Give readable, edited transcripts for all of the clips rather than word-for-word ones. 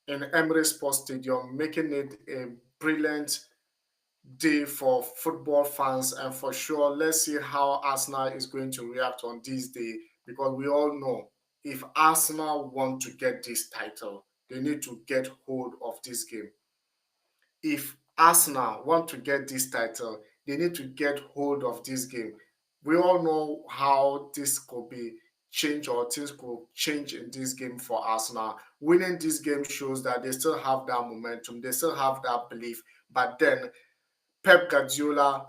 in Emirate Sports Stadium, making it a brilliant day for football fans. And for sure, let's see how Arsenal is going to react on this day, because we all know if Arsenal want to get this title, they need to get hold of this game. If Arsenal want to get this title, they need to get hold of this game. We all know how this could be change, or things could change in this game for Arsenal. Winning this game shows that they still have that momentum, they still have that belief. But then Pep Guardiola,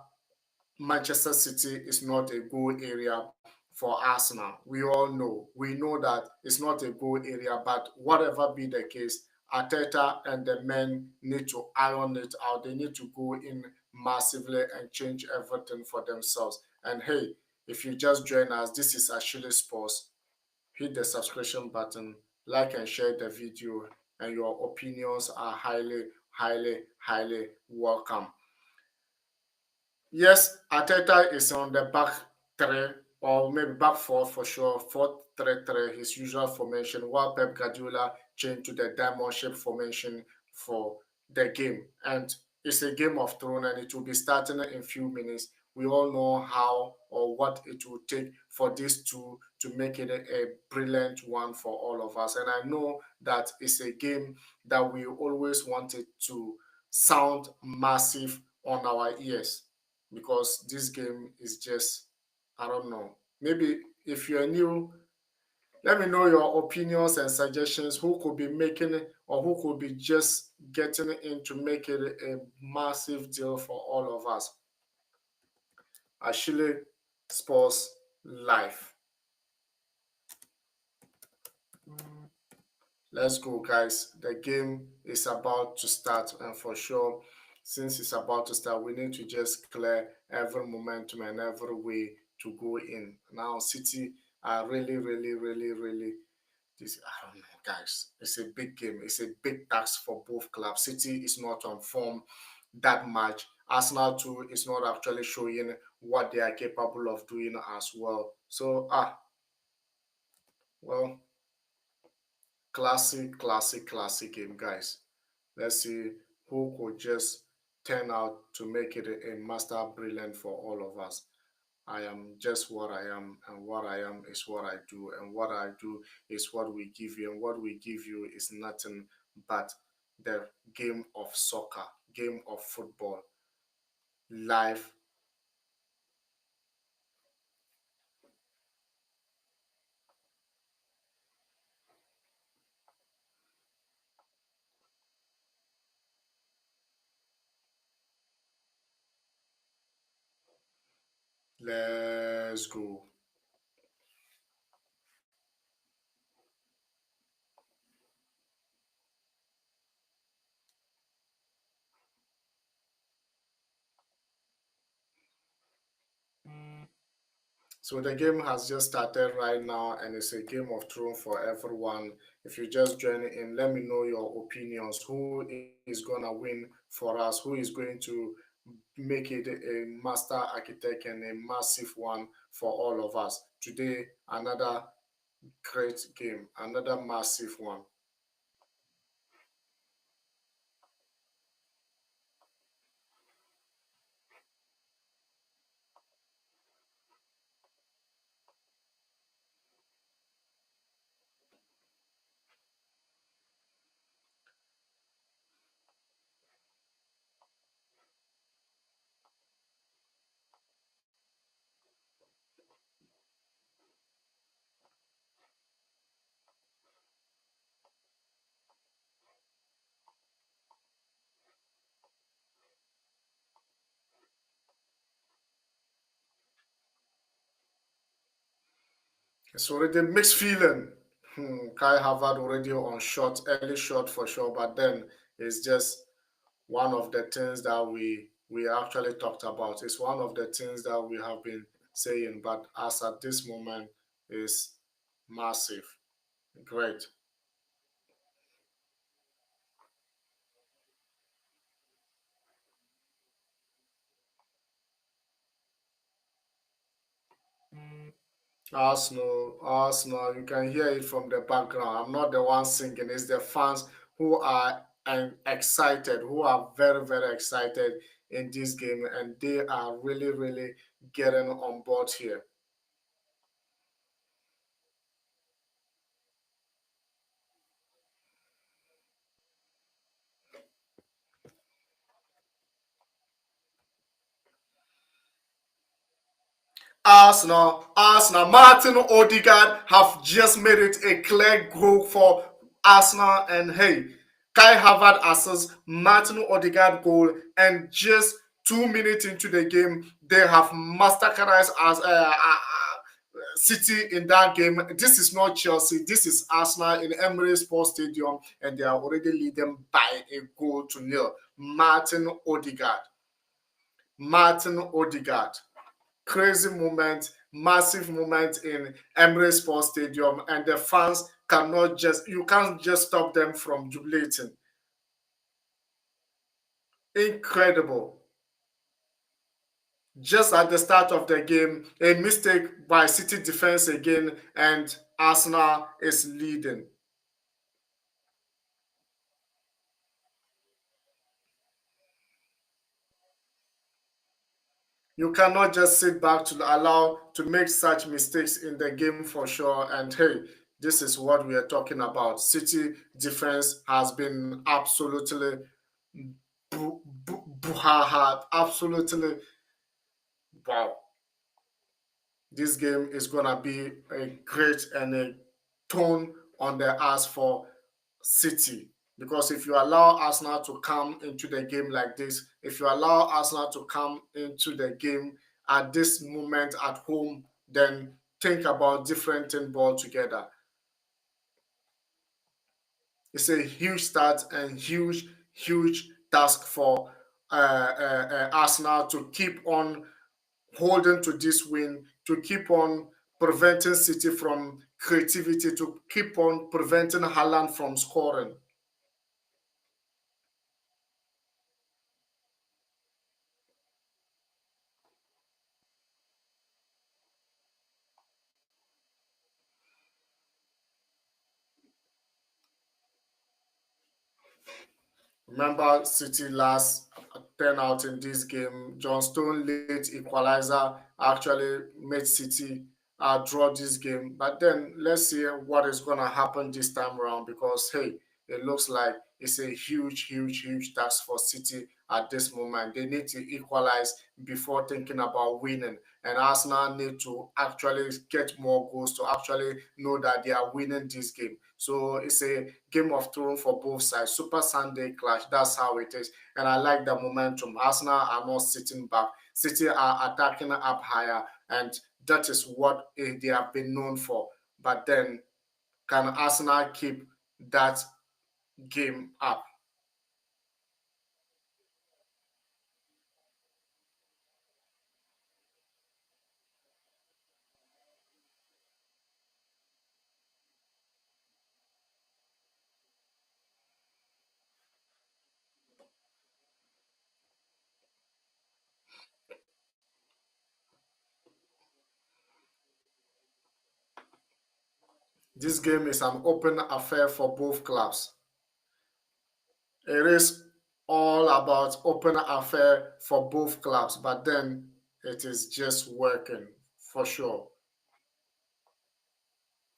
Manchester City is not a goal area for Arsenal. We all know. We know that it's not a goal area, but whatever be the case, Arteta and the men need to iron it out. They need to go in massively and change everything for themselves. And hey, if you just join us, this is Ashili Sports. Hit the subscription button, like and share the video, and your opinions are highly, highly, highly welcome. Yes, Arteta is on the back three, or maybe back four for sure, 4-3-3, his usual formation, while Pep Guardiola changed to the diamond shape formation for the game. And it's a game of throne, and it will be starting in a few minutes. We all know how or what it will take for these two to make it a brilliant one for all of us. And I know that it's a game that we always wanted to sound massive on our ears, because this game is just, I don't know. Maybe if you're new, let me know your opinions and suggestions. Who could be making it, or who could be just getting in to make it a massive deal for all of us? Ashili Sports Live. Let's go, guys. The game is about to start, and for sure, since it's about to start, we need to just clear every momentum and every way to go in. Now, City are really, really, really, really. This, I don't know, guys. It's a big game. It's a big task for both clubs. City is not on form that much. Arsenal too is not actually showing what they are capable of doing as well. So, well, classic, classic, classic game, guys. Let's see who could just turn out to make it a master brilliant for all of us. I am just what I am, and what I am is what I do, and what I do is what we give you, and what we give you is nothing but the game of soccer, game of football, live. Let's go. So the game has just started right now, and it's a game of throne for everyone. If you just join in, let me know your opinions. Who is gonna win for us? Who is going to make it a master architect and a massive one for all of us? Today, another great game, another massive one. It's already mixed feeling. Kai Havertz already on shot, early shot for sure, but then it's just one of the things that we actually talked about. It's one of the things that we have been saying, but as at this moment, is massive. Great. Arsenal, Arsenal, you can hear it from the background. I'm not the one singing, it's the fans who are excited, who are very, very excited in this game, and they are really, really getting on board here. Arsenal, Martin Ødegaard have just made it a clear goal for Arsenal, and hey, Kai Havertz assists Martin Ødegaard goal, and just 2 minutes into the game, they have masterclass as City in that game. This is not Chelsea. This is Arsenal in Emirate Sports Stadium, and they are already leading by a goal to nil. Martin Ødegaard. Crazy moment, massive moment in Emirate Sports Stadium, and the fans you can't just stop them from jubilating. Incredible. Just at the start of the game, a mistake by City defense again, and Arsenal is leading. You cannot just sit back to allow to make such mistakes in the game for sure. And hey, this is what we are talking about. City defense has been absolutely absolutely wow. This game is gonna be a great and a tone on the ass for City. Because if you allow Arsenal to come into the game like this, if you allow Arsenal to come into the game at this moment at home, then think about different thing ball together. It's a huge start and huge task for Arsenal to keep on holding to this win, to keep on preventing City from creativity, to keep on preventing Haaland from scoring. Remember City last turnout in this game. John Stone late equalizer actually made City draw this game. But then let's see what is going to happen this time around because hey, it looks like it's a huge task for City at this moment. They need to equalize before thinking about winning. And Arsenal need to actually get more goals to actually know that they are winning this game. So it's a game of thrones for both sides. Super Sunday clash. That's how it is. And I like the momentum. Arsenal are not sitting back. City are attacking up higher. And that is what they have been known for. But then, can Arsenal keep that game up? This game is an open affair for both clubs. It is all about open affair for both clubs, but then it is just working for sure.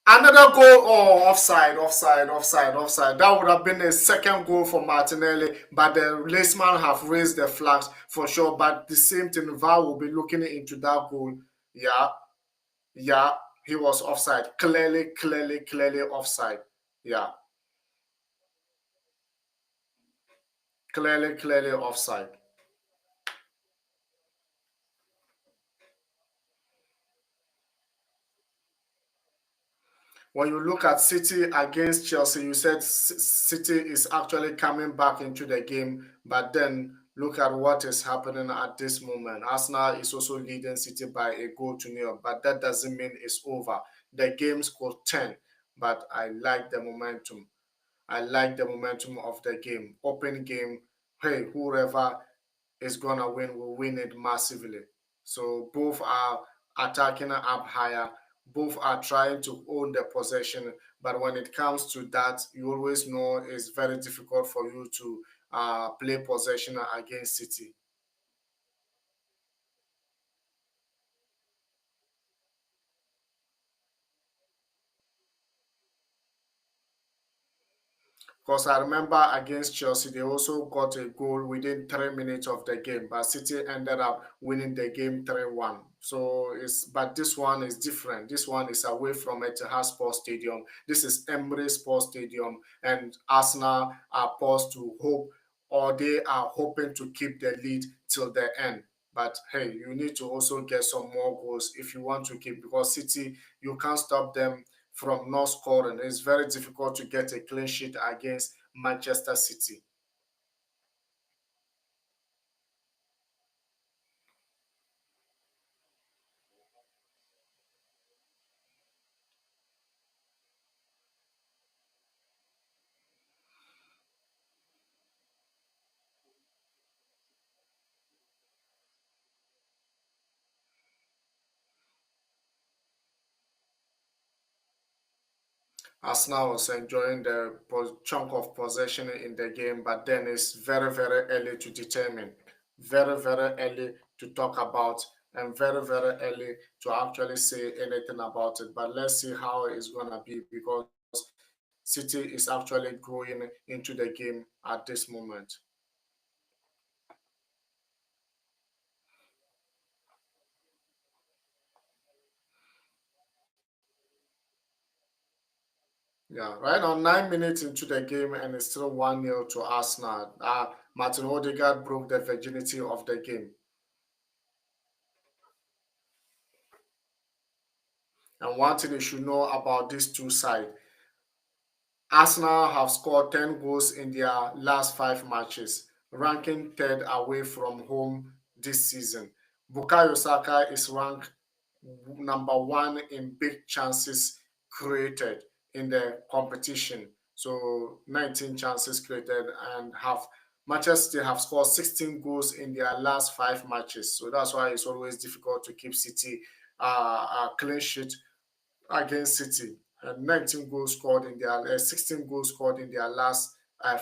Another goal, oh, offside. That would have been a second goal for Martinelli, but the Leisman have raised the flags for sure. But the same thing, VAR will be looking into that goal. Yeah, yeah, he was offside. Clearly offside. Yeah, clearly offside. When you look at City against Chelsea, you said City is actually coming back into the game, but then look at what is happening at this moment. Arsenal is also leading City by a goal to nil, but that doesn't mean it's over. The game scored 10, but I like the momentum. I like the momentum of the game. Open game. Hey, whoever is gonna win will win it massively. So both are attacking up higher. Both are trying to own the possession, but when it comes to that, you always know it's very difficult for you to play possession against City. Because I remember against Chelsea, they also got a goal within 3 minutes of the game, but City ended up winning the game 3-1. So it's but this one is different. This one is away from Etihad Sports Stadium. This is Emirate Sports Stadium, and Arsenal are poised to hope, or they are hoping to keep the lead till the end. But hey, you need to also get some more goals if you want to keep, because City, you can't stop them from not scoring. It's very difficult to get a clean sheet against Manchester City. Arsenal was enjoying the chunk of possession in the game, but then it's very, very early to determine, very, very early to talk about, and very, very early to actually say anything about it. But let's see how it's going to be, because City is actually growing into the game at this moment. Yeah, right now, 9 minutes into the game, and it's still 1-0 to Arsenal. Martin Ødegaard broke the virginity of the game. And one thing you should know about these two sides, Arsenal have scored 10 goals in their last five matches, ranking third away from home this season. Bukayo Saka is ranked number one in big chances created in the competition. So 19 chances created, and have Manchester have scored 16 goals in their last five matches. So that's why it's always difficult to keep City a clean sheet against City. 19 goals scored in their 16 goals scored in their last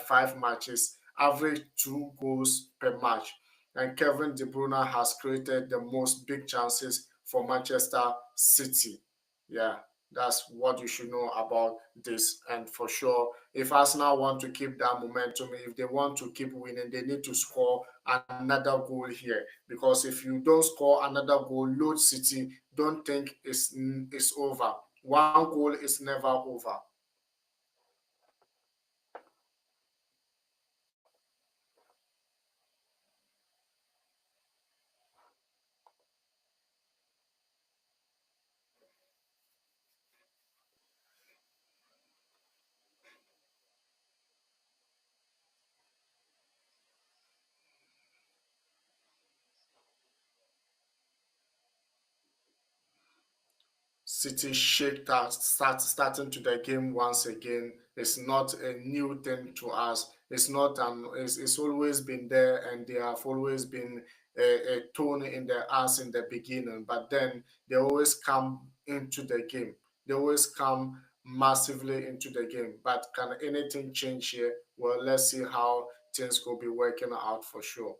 five matches, average 2 goals per match. And Kevin De Bruyne has created the most big chances for Manchester City. Yeah, that's what you should know about this. And for sure, if Arsenal want to keep that momentum, if they want to keep winning, they need to score another goal here. Because if you don't score another goal, load City, don't think it's over. One goal is never over. City shake that starting to the game once again. It's not a new thing to us. It's not it's always been there, and they have always been a tone in their ass in the beginning. But then they always come into the game. They always come massively into the game. But can anything change here? Well, let's see how things will be working out for sure.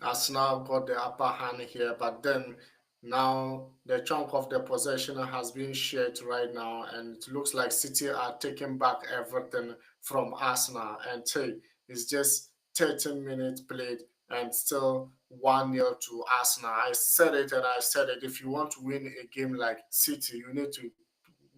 Arsenal got the upper hand here, but then now the chunk of the possession has been shared right now, and it looks like City are taking back everything from Arsenal. And hey, it's just 13 minutes played and still 1-0 to Arsenal. I said it and I said it. If you want to win a game like City, you need to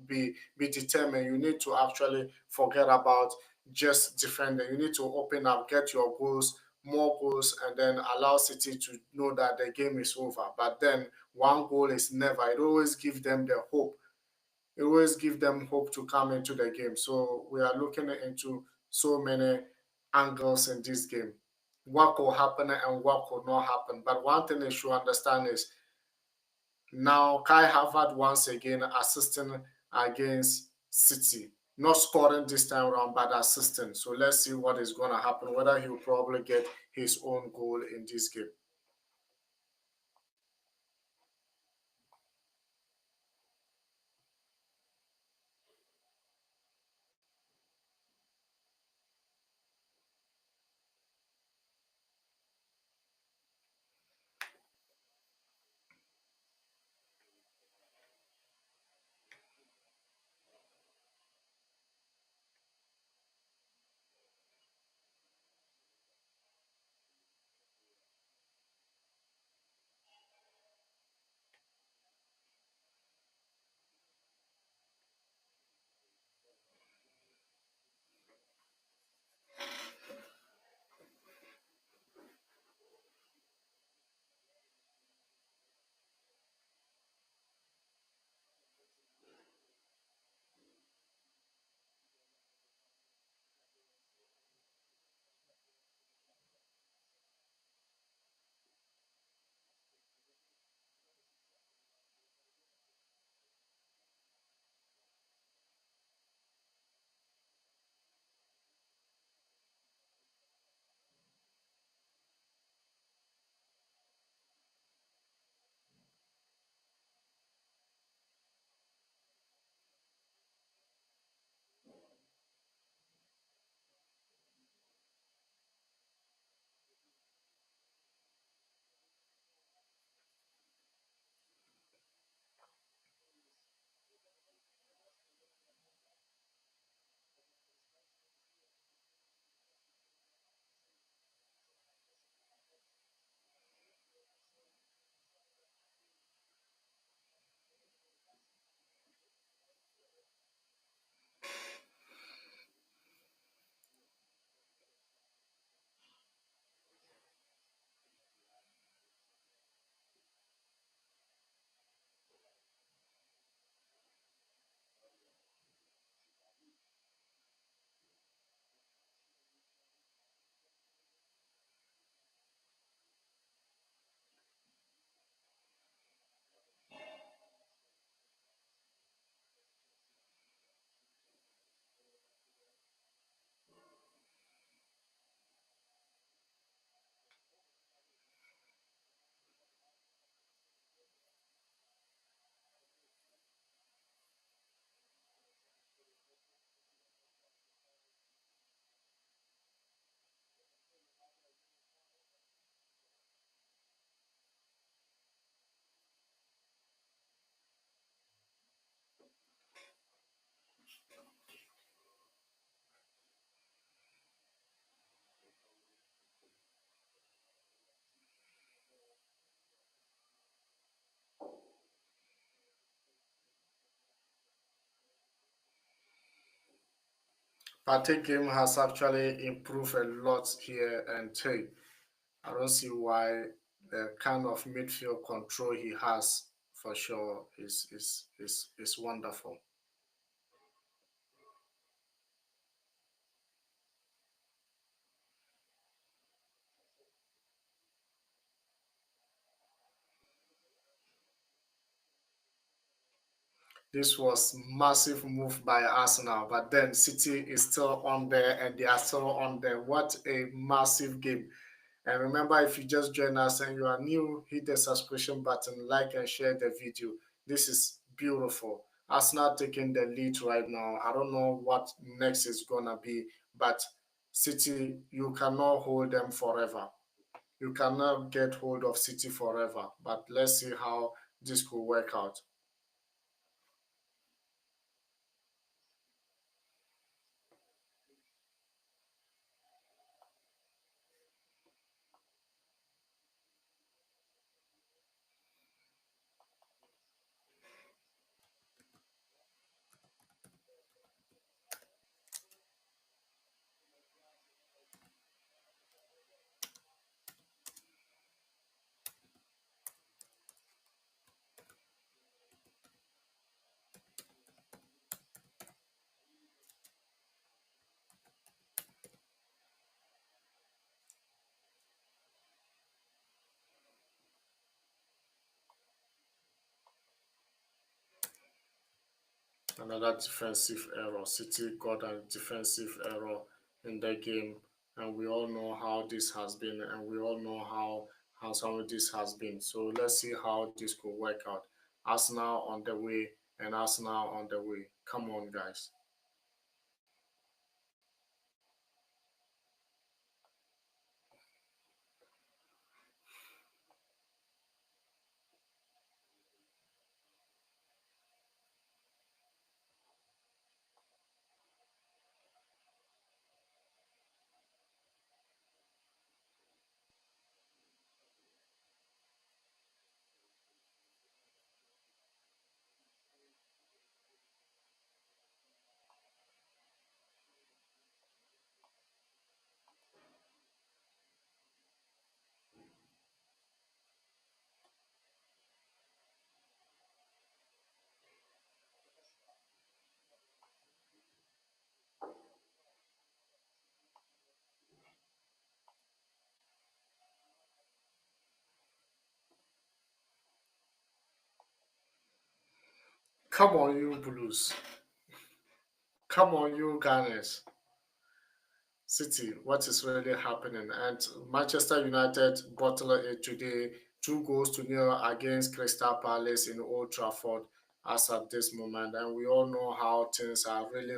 be determined. You need to actually forget about just defending. You need to open up, get your goals, more goals, and then allow City to know that the game is over. But then one goal is never. It always gives them the hope. It always gives them hope to come into the game. So we are looking into so many angles in this game. What could happen and what could not happen. But one thing you should understand is now, Kai Havertz once again assisting against City. Not scoring this time around, but assisting. So let's see what is going to happen, whether he'll probably get his own goal in this game. Partey game has actually improved a lot here, and hey, I don't see why the kind of midfield control he has for sure is wonderful. This was massive move by Arsenal, but then City is still on there and they are still on there. What a massive game. And remember, if you just join us and you are new, hit the subscription button, like and share the video. This is beautiful. Arsenal taking the lead right now. I don't know what next is gonna be, but City, you cannot hold them forever. you cannot get hold of City forever. But let's see how this could work out. Another defensive error. City got a defensive error in the game, and we all know how this has been, and we all know how some of this has been. So let's see how this could work out. Arsenal on the way, and Arsenal on the way. Come on, guys. Come on, you Blues. Come on, you Gunners. City, what is really happening? And Manchester United bottled it today, 2 goals to nil against Crystal Palace in Old Trafford as at this moment. And we all know how things are really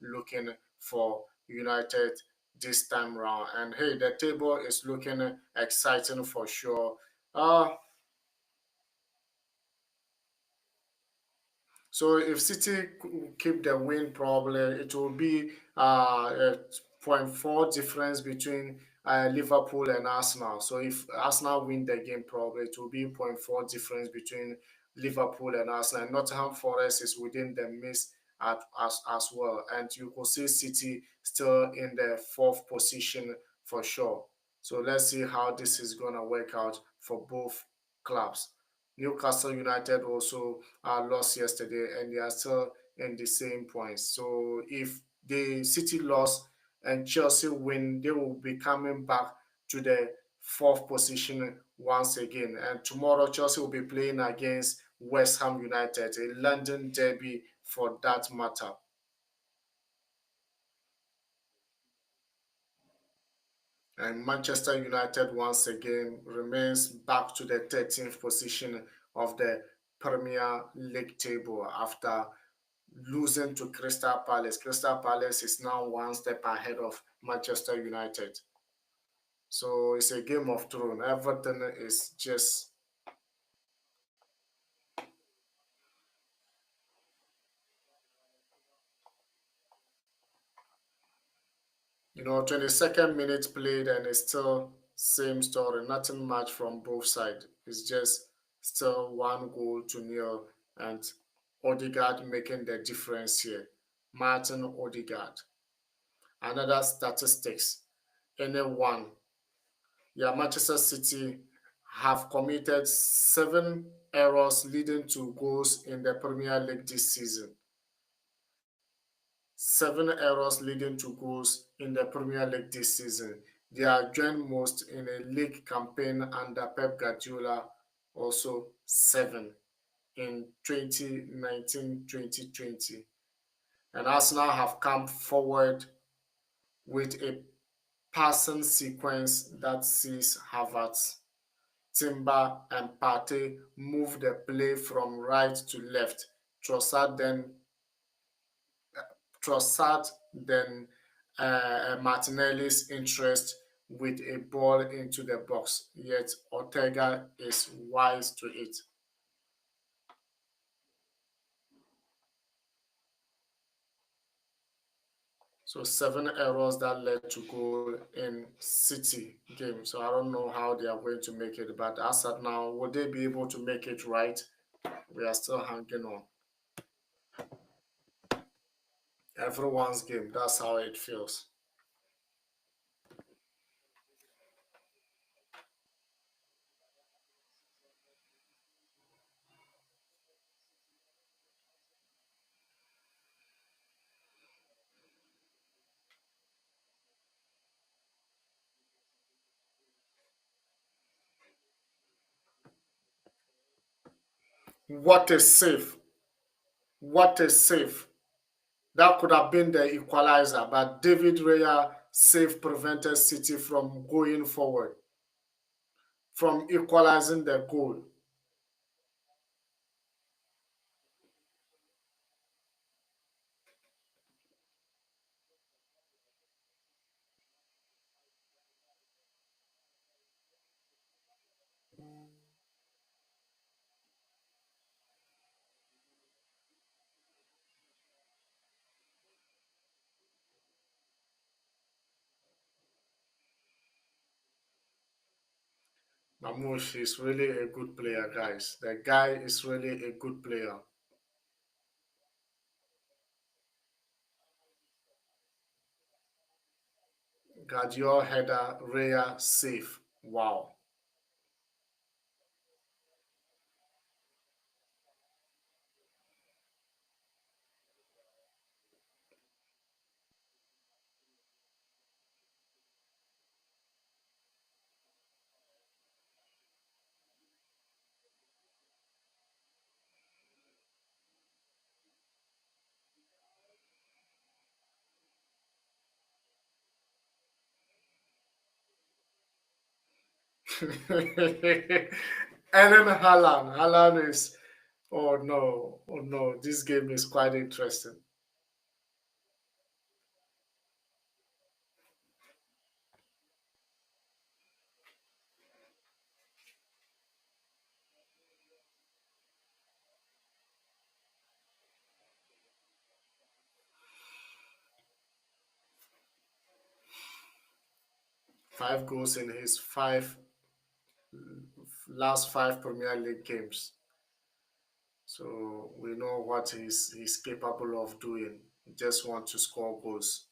looking for United this time round. And hey, the table is looking exciting for sure. Uh, So if City keep the win, probably it will be a point 4 difference between Liverpool and Arsenal. So if Arsenal win the game, probably it will be point 0.4 difference between Liverpool and Arsenal. And Nottingham Forest is within the mist as well. And you could see City still in the fourth position for sure. So let's see how this is going to work out for both clubs. Newcastle United also lost yesterday, and they are still in the same points. So if the City lost and Chelsea win, they will be coming back to the fourth position once again. And tomorrow, Chelsea will be playing against West Ham United, a London derby for that matter. And Manchester United once again remains back to the 13th position of the Premier League table after losing to Crystal Palace. Crystal Palace is now one step ahead of Manchester United. So it's a game of thrones. Everything is just, 22nd minute played and it's still same story. Nothing much from both sides. It's just still 1 goal to nil and Odegaard making the difference here. Martin Ødegaard. Another statistics. Anyone. Yeah, Manchester City have committed 7 errors leading to goals in the Premier League this season. 7 errors leading to goals in the Premier League this season. They are joined most in a league campaign under Pep Guardiola, also 7 in 2019-2020. And Arsenal have come forward with a passing sequence that sees Havertz, Timber, and Partey move the play from right to left. Trossard then Trossard then Martinelli's interest with a ball into the box, yet Ortega is wise to it. So 7 errors that led to goal in City game. So I don't know how they are going to make it, but as at now, will they be able to make it right? We are still hanging on. Everyone's game. That's how it feels. What a save! What a save! That could have been the equalizer, but David Raya save prevented City from going forward, from equalizing the goal. Mamouche is really a good player, guys. The guy is really a good player. Guardiola header, Raya save. Wow. And then Haaland. Haaland is, oh no, oh no, this game is quite interesting. 5 goals in his last five Premier League games. So we know what he's capable of doing. He just want to score goals.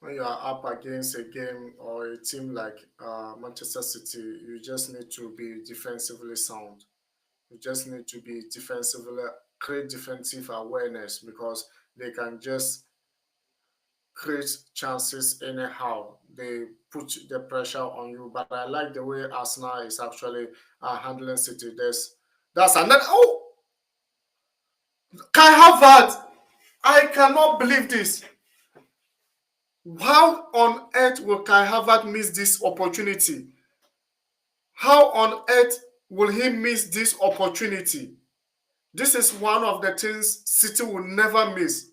When you are up against a game or a team like Manchester City, you just need to be defensively sound. You just need to be defensively create defensive awareness because they can just create chances anyhow. They put the pressure on you. But I like the way Arsenal is actually handling City. That's another. Oh, Kai Havertz! I cannot believe this. How on earth will Kai Havertz miss this opportunity? How on earth will he miss this opportunity? This is one of the things City will never miss.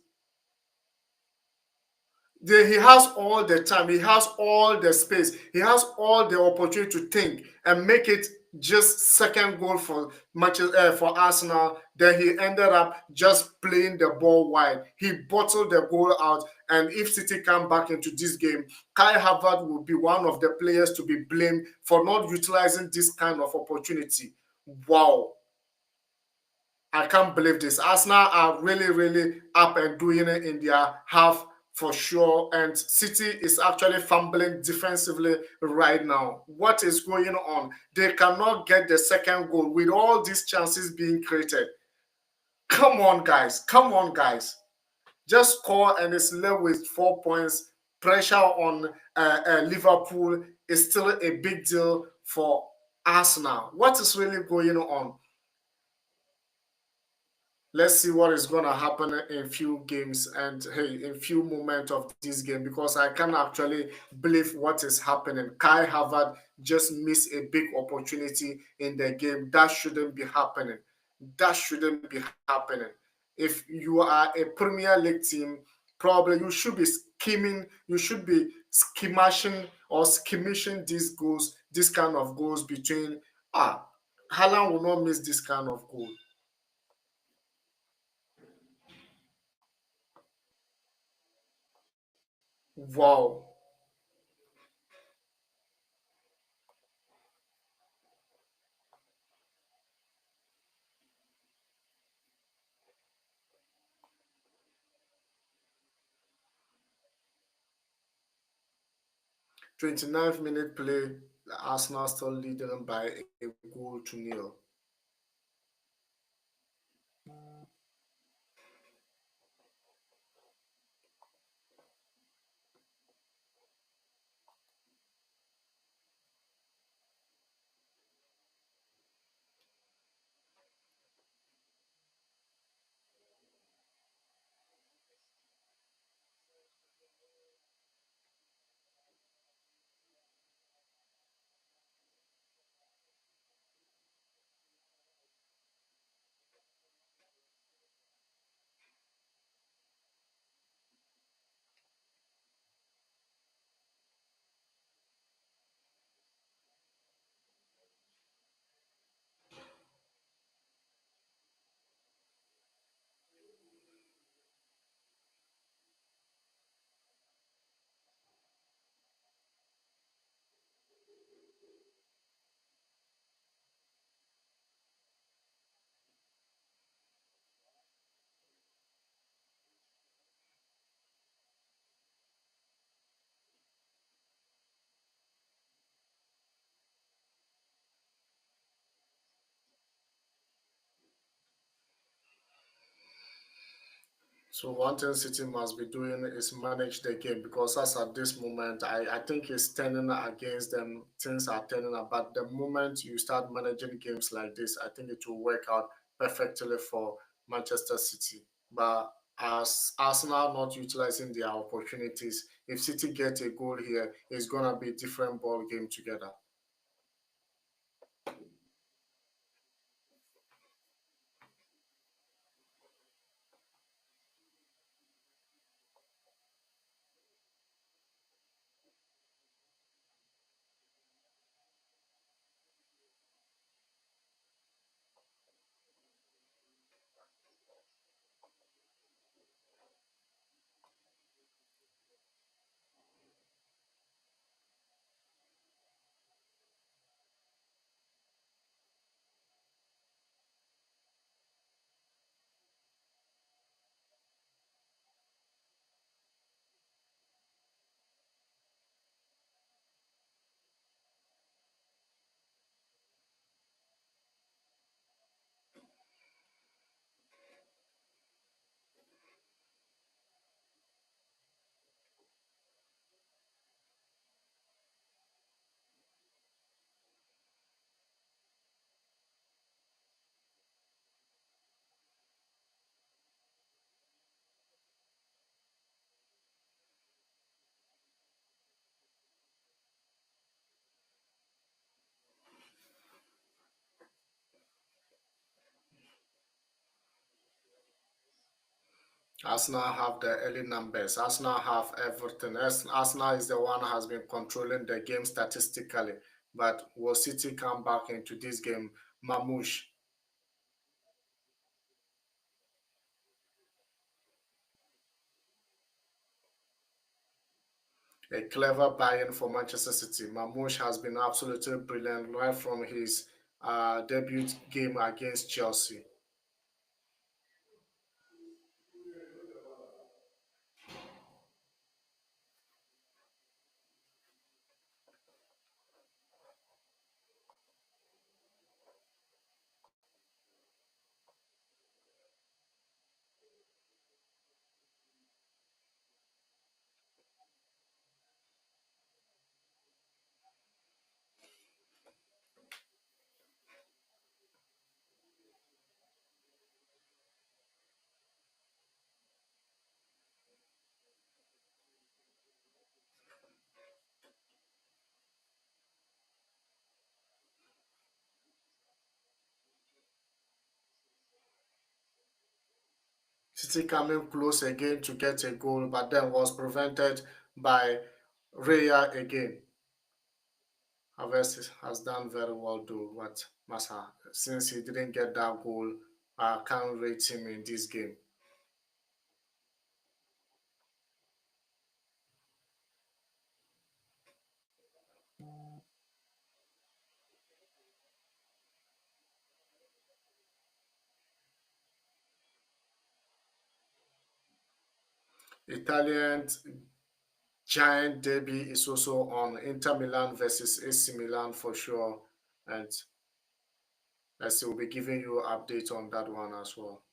He has all the time, he has all the space, he has all the opportunity to think and make it just second goal for for Arsenal. Then he ended up just playing the ball wide. He bottled the goal out, and if City come back into this game, Kai Havertz will be one of the players to be blamed for not utilizing this kind of opportunity. Wow, I can't believe this. Arsenal are really, really up and doing it in their half for sure. And City is actually fumbling defensively right now. What is going on? They cannot get the second goal with all these chances being created. Come on, guys. Come on, guys. Just score and it's left with 4 points. Pressure on Liverpool is still a big deal for Arsenal. What is really going on? Let's see what is going to happen in few games and hey, in few moments of this game, because I can't actually believe what is happening. Kai Havertz just missed a big opportunity in the game. That shouldn't be happening. That shouldn't be happening. If you are a Premier League team, probably you should be scheming, you should be schemashing or schemishing these goals, this kind of goals between Haaland will not miss this kind of goal. Wow. 29th minute play, Arsenal still leading by a goal to nil. So one thing City must be doing is manage the game, because as at this moment, I think it's turning against them. Things are turning up. But the moment you start managing games like this, I think it will work out perfectly for Manchester City. But as Arsenal not utilizing their opportunities, if City get a goal here, it's gonna be a different ball game together. Arsenal have the early numbers. Arsenal have everything. Arsenal is the one who has been controlling the game statistically. But will City come back into this game? Mamouche, a clever buy-in for Manchester City. Mamouche has been absolutely brilliant right from his debut game against Chelsea. City coming close again to get a goal, but then was prevented by Raya again. Havertz has done very well though, but Massa, since he didn't get that goal, I can't rate him in this game. Italian giant derby is also on Inter Milan versus AC Milan for sure, and as will be giving you update on that one as well.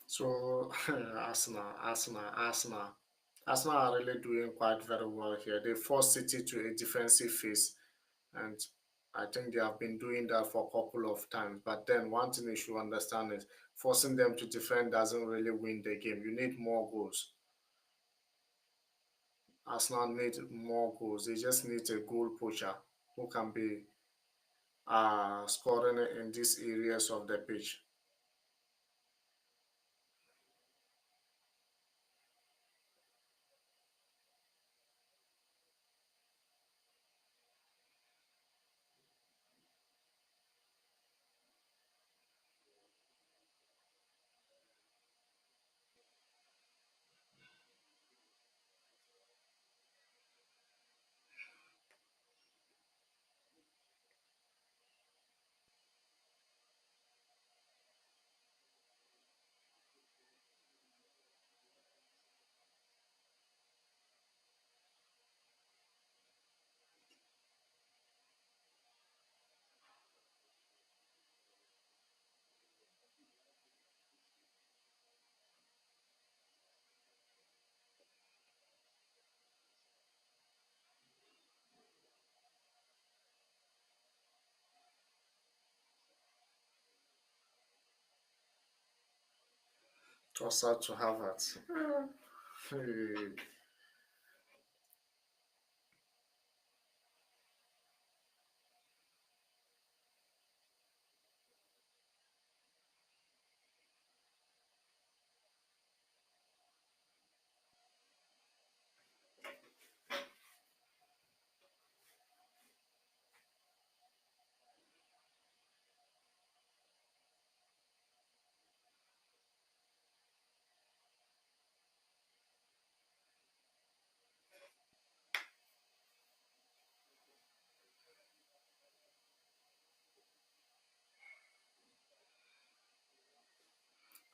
So Arsenal are really doing quite very well here. They forced City to a defensive phase, and I think they have been doing that for a couple of times. But then one thing you should understand is forcing them to defend doesn't really win the game. You need more goals. Arsenal need more goals. They just need a goal poacher who can be scoring in these areas of the pitch. Toss out to Havertz. Hey.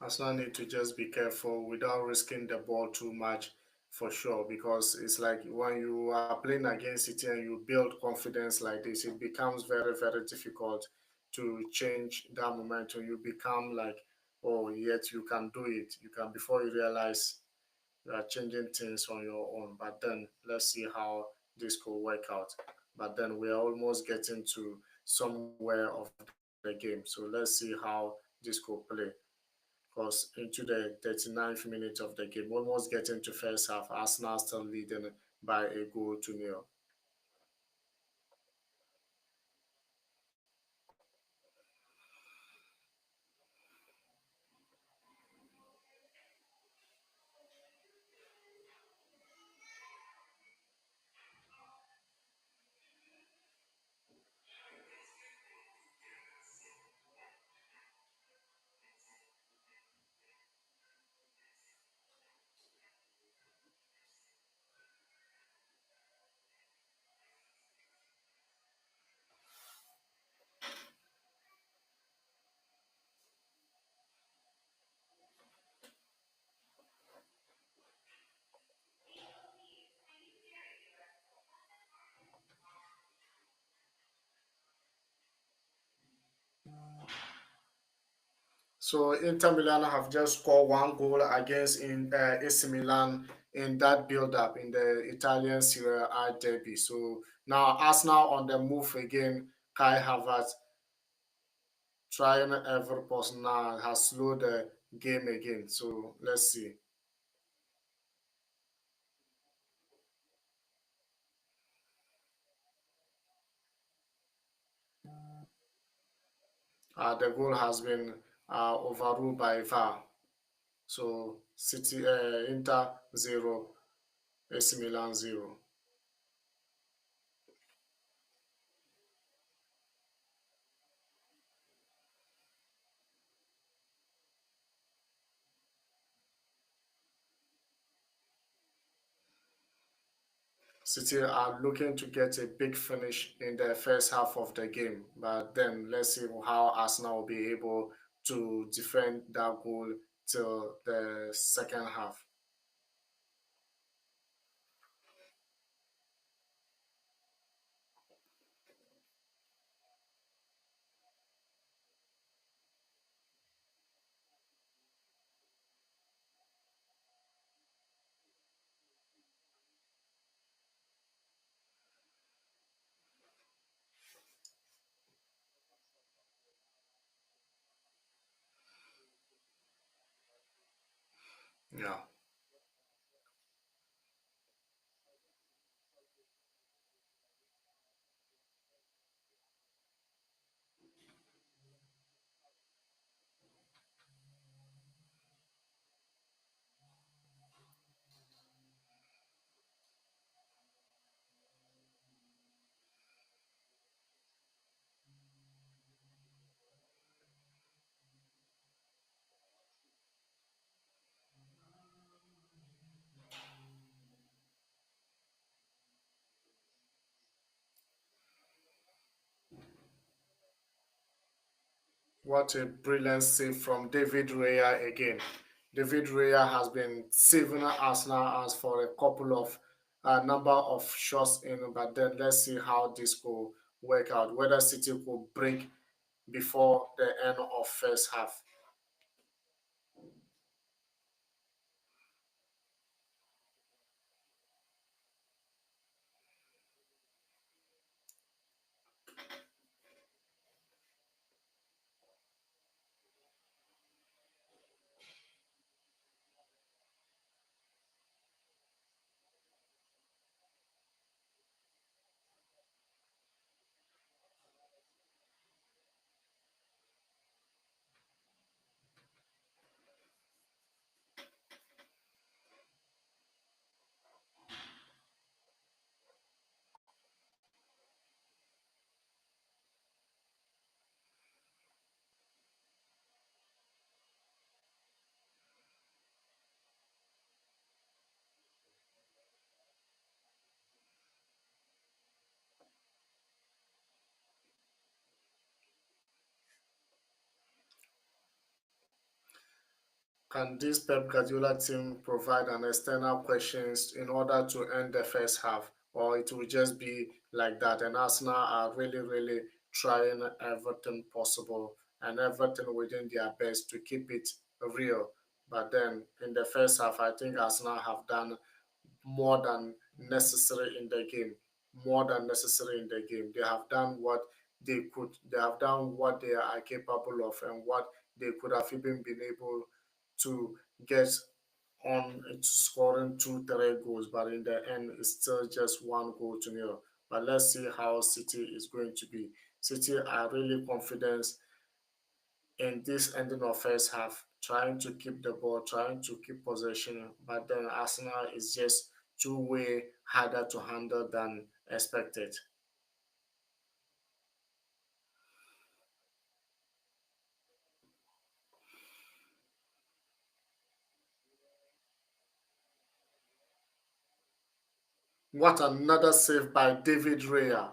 Arsenal need to just be careful without risking the ball too much for sure because it's like when you are playing against City and you build confidence like this, it becomes very, very difficult to change that momentum. You become like, oh, yet you can do it. You can, before you realize you are changing things on your own. But then let's see how this could work out. But then we are almost getting to somewhere of the game. So let's see how this could play because into the 39th minute of the game, almost getting to first half, Arsenal still leading by a goal to nil. So Inter Milan have just scored one goal against in AC Milan in that build-up in the Italian Serie A derby. So now Arsenal on the move again. Kai Havertz trying every person now has slowed the game again. So let's see. The goal has been overruled by VAR. So City Inter 0, AC Milan 0. City are looking to get a big finish in the first half of the game, but then let's see how Arsenal will be able to defend that goal till the second half. Yeah. What a brilliant save from David Raya again. David Raya has been saving Arsenal as for a couple of number of shots in, but then let's see how this will work out. Whether City will break before the end of first half. Can this Pep Guardiola team provide an external questions in order to end the first half, or it will just be like that? And Arsenal are really, really trying everything possible and everything within their best to keep it real. But then in the first half, I think Arsenal have done more than necessary in the game. More than necessary in the game. They have done what they could. They have done what they are capable of and what they could have even been able to get on to scoring two, three goals. But in the end, it's still just one goal to nil. But let's see how City is going to be. City are really confident in this ending of first half, trying to keep the ball, trying to keep possession, but then Arsenal is just way harder to handle than expected. What another save by David Raya.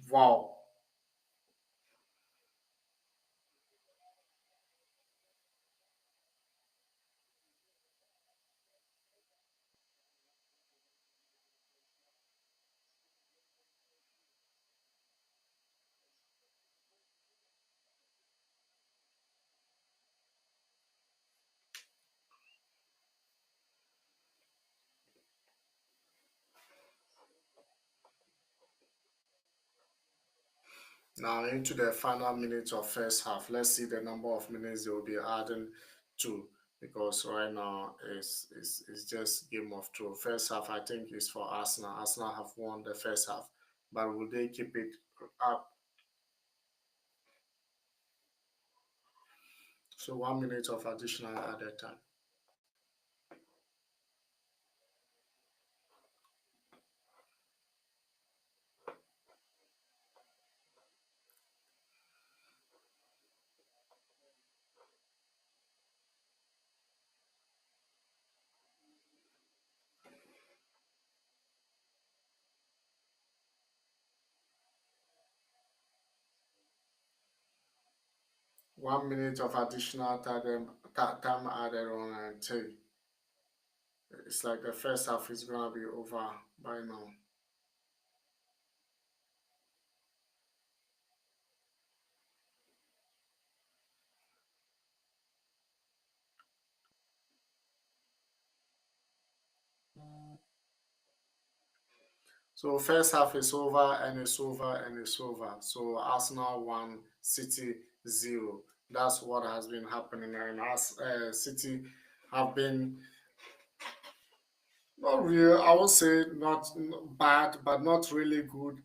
Wow. Now into the final minutes of first half. Let's see the number of minutes they will be adding to because right now is just Game of Thrones. First half I think is for Arsenal. Arsenal have won the first half, but will they keep it up? So 1 minute of additional added time. 1 minute of additional time added on and two. It's like the first half is gonna be over by now. So first half is over and it's over and it's over. So Arsenal 1, City 0. That's what has been happening, and as City have been not real. I would say not bad, but not really good.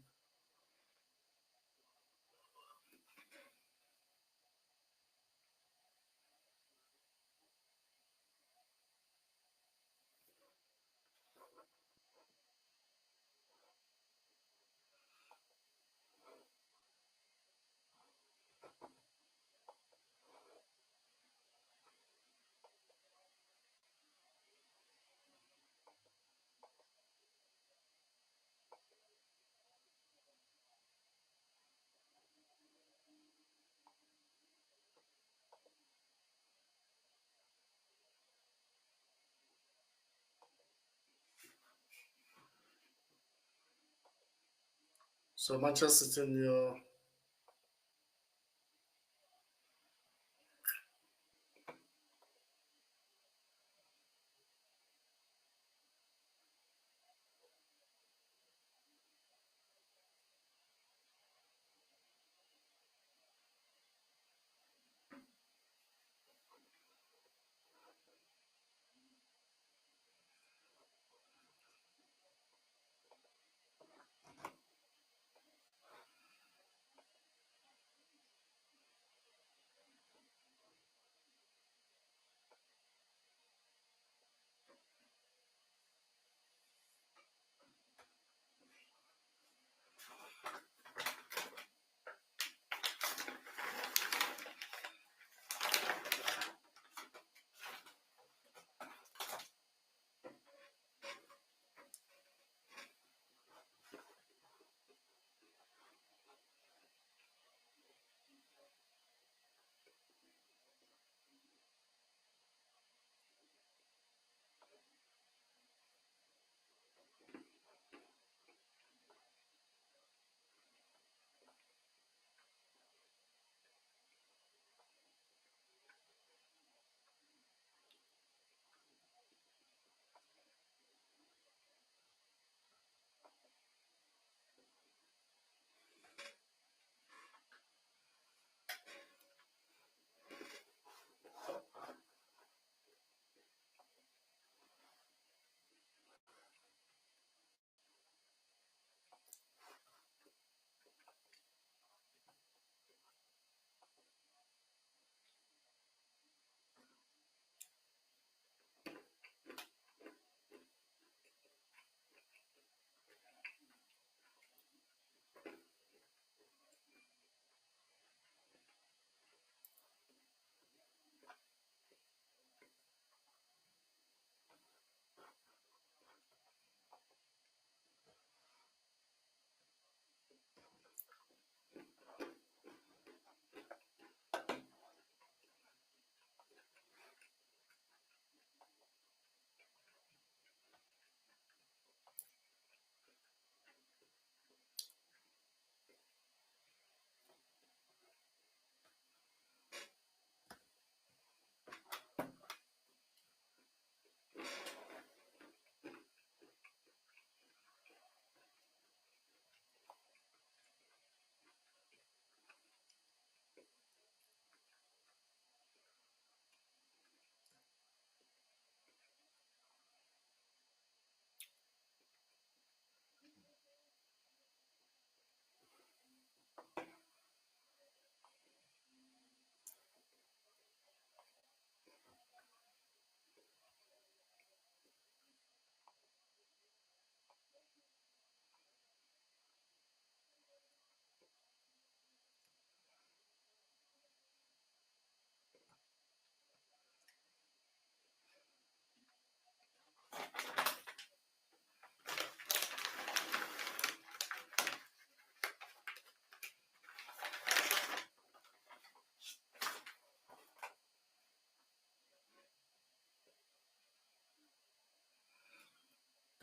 So Manchester City nil.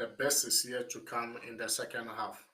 the best is yet to come in the second half.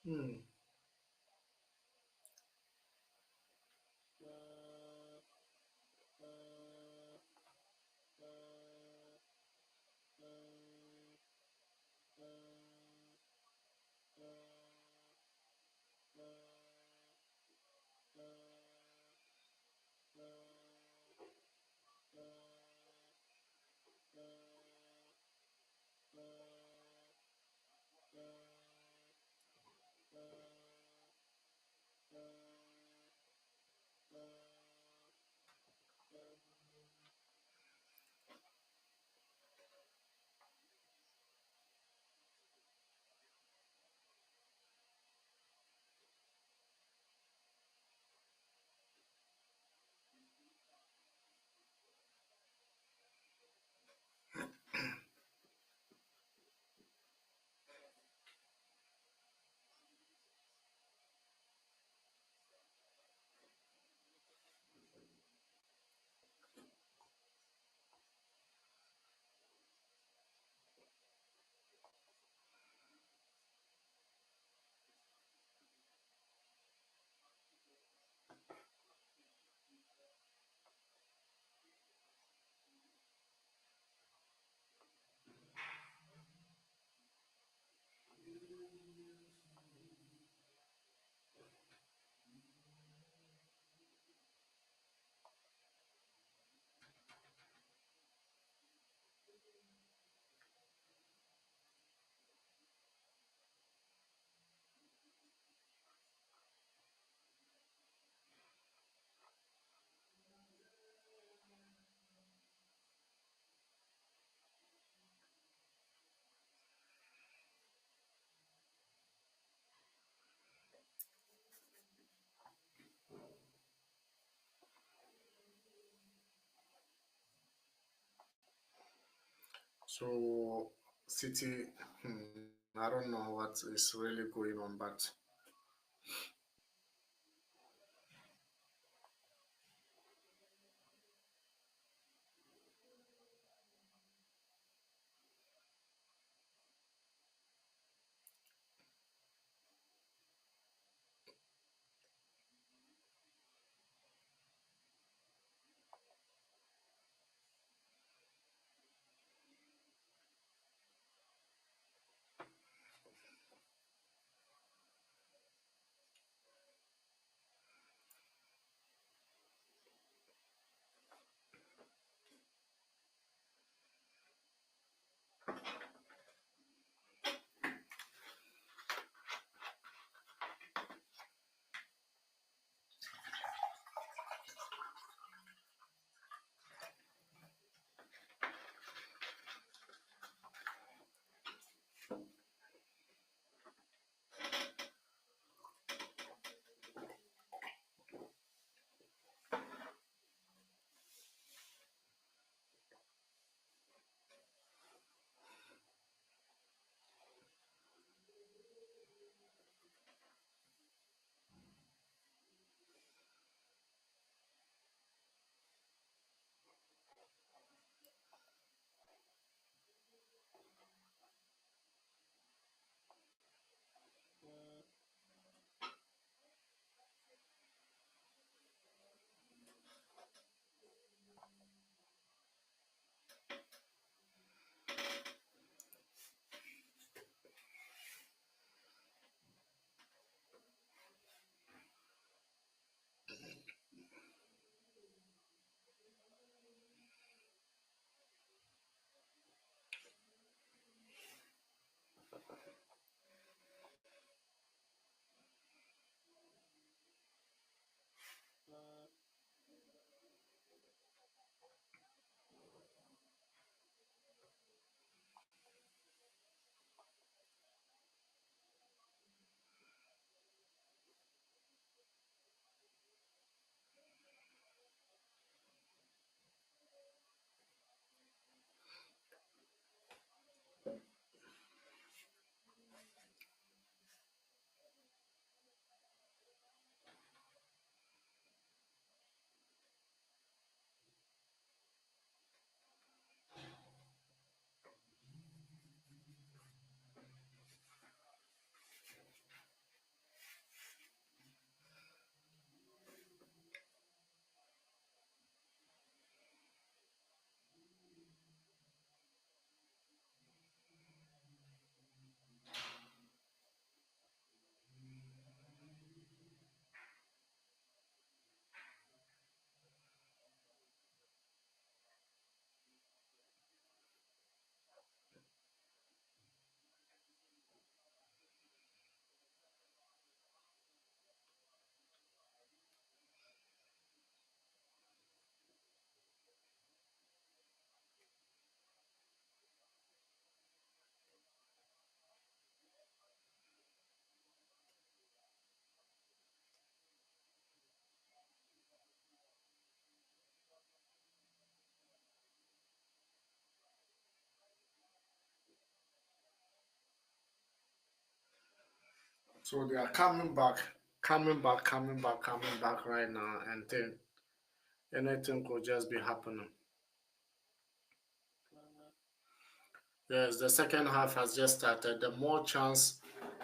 Hmm. So City, I don't know what is really going on, but so they are coming back right now, and then anything could just be happening. Yes, the second half has just started. The more chance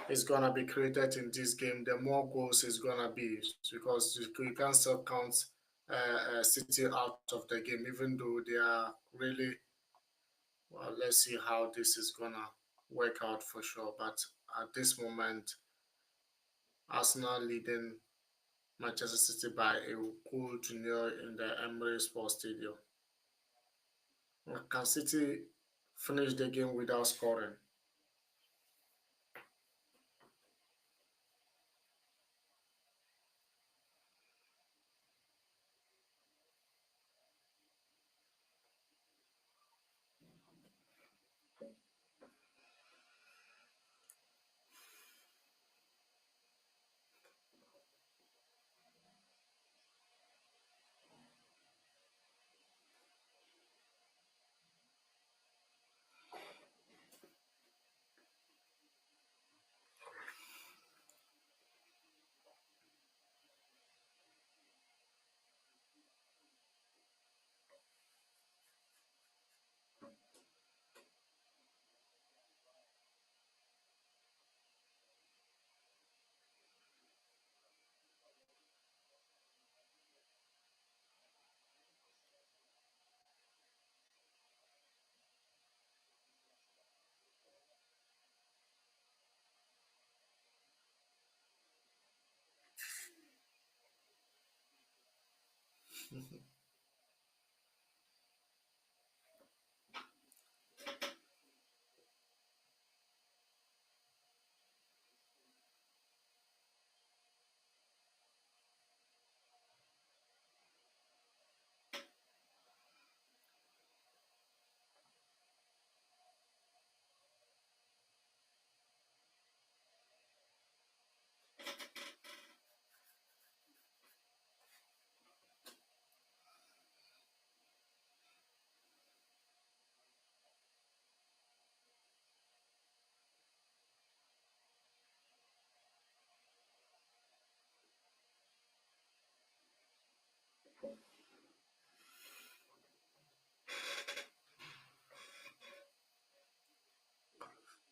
is gonna be created in this game, the more goals is gonna be because you can still count City out of the game, even though they are really well. Let's see how this is gonna work out for sure. But at this moment, Arsenal leading Manchester City by a goal to nil in the Emirate Sports Stadium. Can City finish the game without scoring?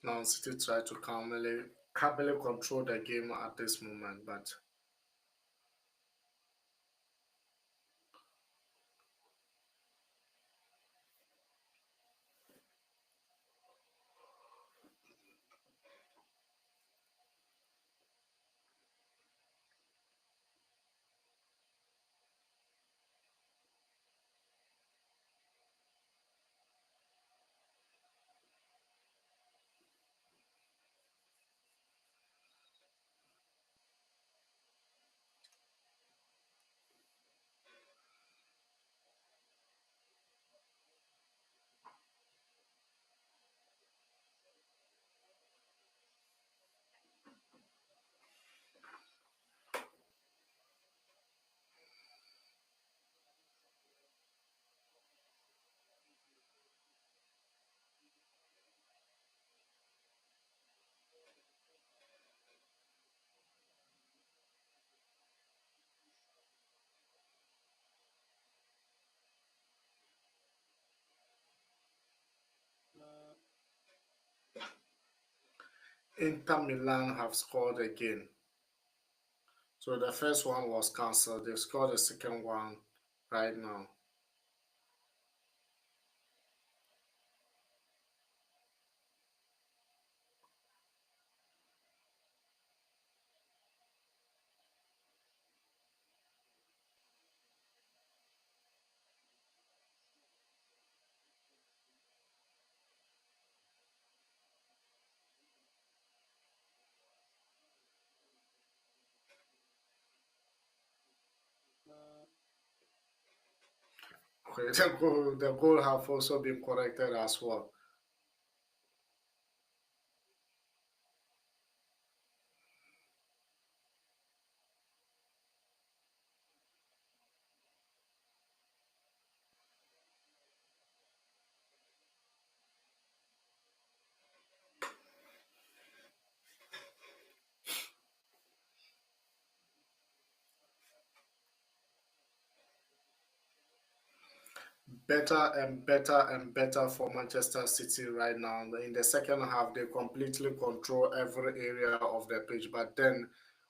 Now City try to calmly control the game at this moment, but Inter Milan have scored again. So the first one was cancelled. They've scored the second one right now. Okay, the goal have also been corrected as well. Better and better and better for Manchester City right now. In the second half, they completely control every area of the pitch. But then,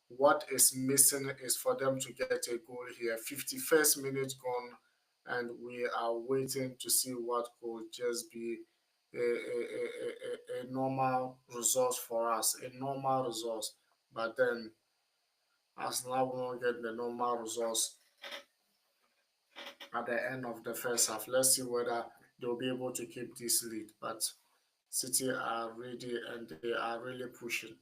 what is missing is for them to get a goal here. 51st minute gone, and we are waiting to see what could just be a normal result for us, a normal result. But then, as now we don't get the normal results at the end of the first half. Let's see whether they'll be able to keep this lead. But City are ready and they are really pushing.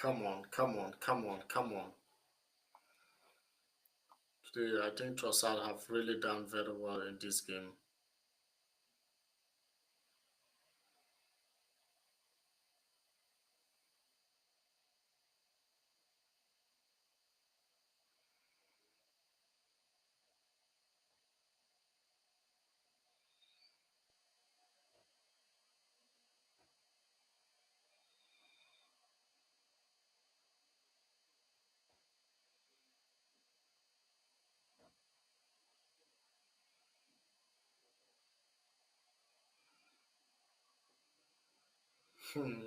Come on, come on, come on, come on. Today, I think Trossard have really done very well in this game.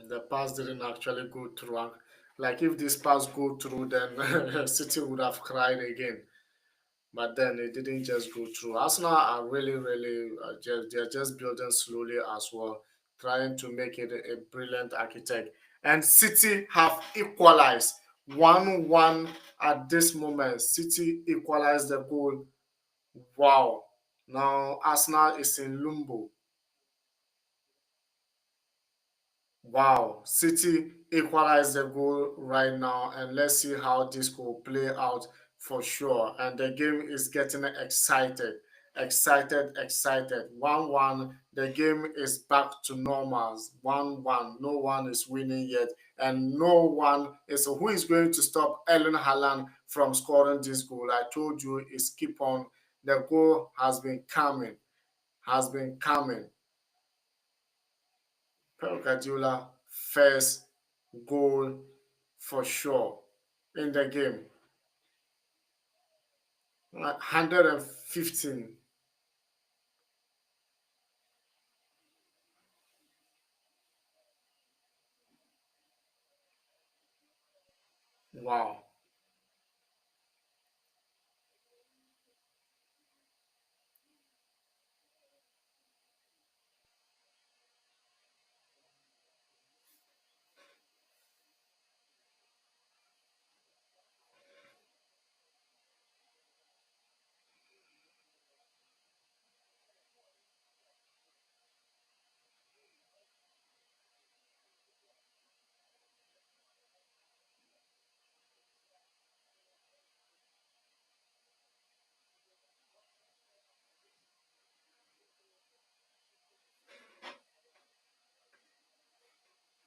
The pass didn't actually go through. Like if this pass go through, then City would have cried again. But then it didn't just go through. Arsenal are really, really they're just building slowly as well, trying to make it a brilliant architect. And City have equalized 1-1 at this moment. City equalized the goal. Wow. Now Arsenal is in limbo. Wow, City equalized the goal right now, and let's see how this will play out for sure. And the game is getting excited, excited, excited. 1-1, the game is back to normals. 1-1, no one is winning yet, and no one is. Who is going to stop Erling Haaland from scoring this goal? I told you, it's keep on. The goal has been coming, has been coming. Pep Guardiola first goal for sure in the game. 115. Wow.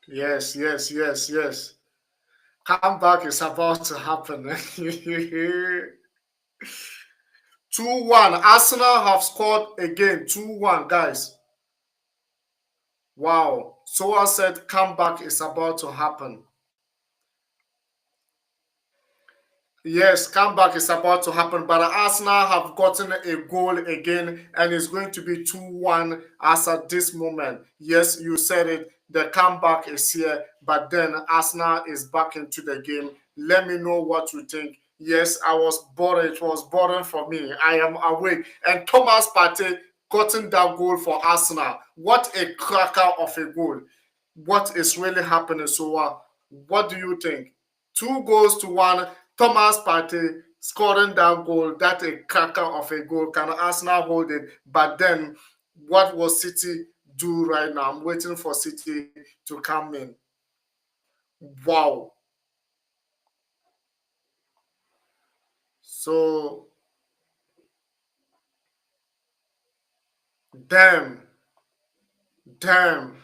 Yes, yes, yes, yes. Comeback is about to happen. 2-1. Arsenal have scored again. 2-1, guys. Wow. So I said comeback is about to happen. Yes, comeback is about to happen, but Arsenal have gotten a goal again, and it's going to be 2-1 as at this moment. Yes, you said it. The comeback is here, but then Arsenal is back into the game. Let me know what you think. Yes, I was bored. It was boring for me. I am awake. And Thomas Partey gotten that goal for Arsenal. What a cracker of a goal. What is really happening? So, what do you think? 2 goals to 1. Thomas Partey scoring that goal, that a cracker of a goal. Can Arsenal hold it? But then, what will City do right now? I'm waiting for City to come in. Wow. So, damn, damn,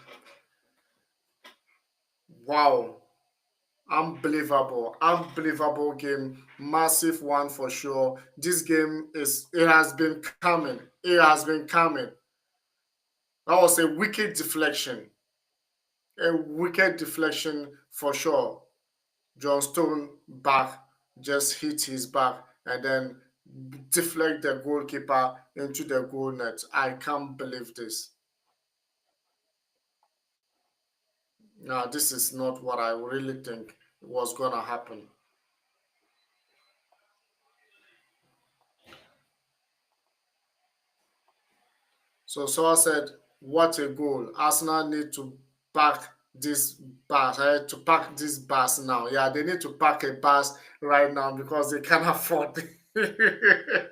wow. Unbelievable, unbelievable game. Massive one for sure. This game it has been coming. It has been coming. That was a wicked deflection. A wicked deflection for sure. John Stone back just hit his back and then deflect the goalkeeper into the goal net. I can't believe this. Now, this is not what I really think was going to happen. So I said, what a goal. Arsenal need to pack this bus, to pack this bus now. Yeah, they need to pack a bus right now because they can't afford it.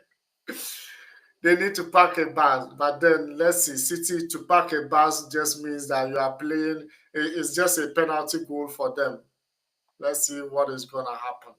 They need to pack a bus. But then let's see, City to pack a bus just means that you are playing. It's just a penalty goal for them. Let's see what is gonna happen.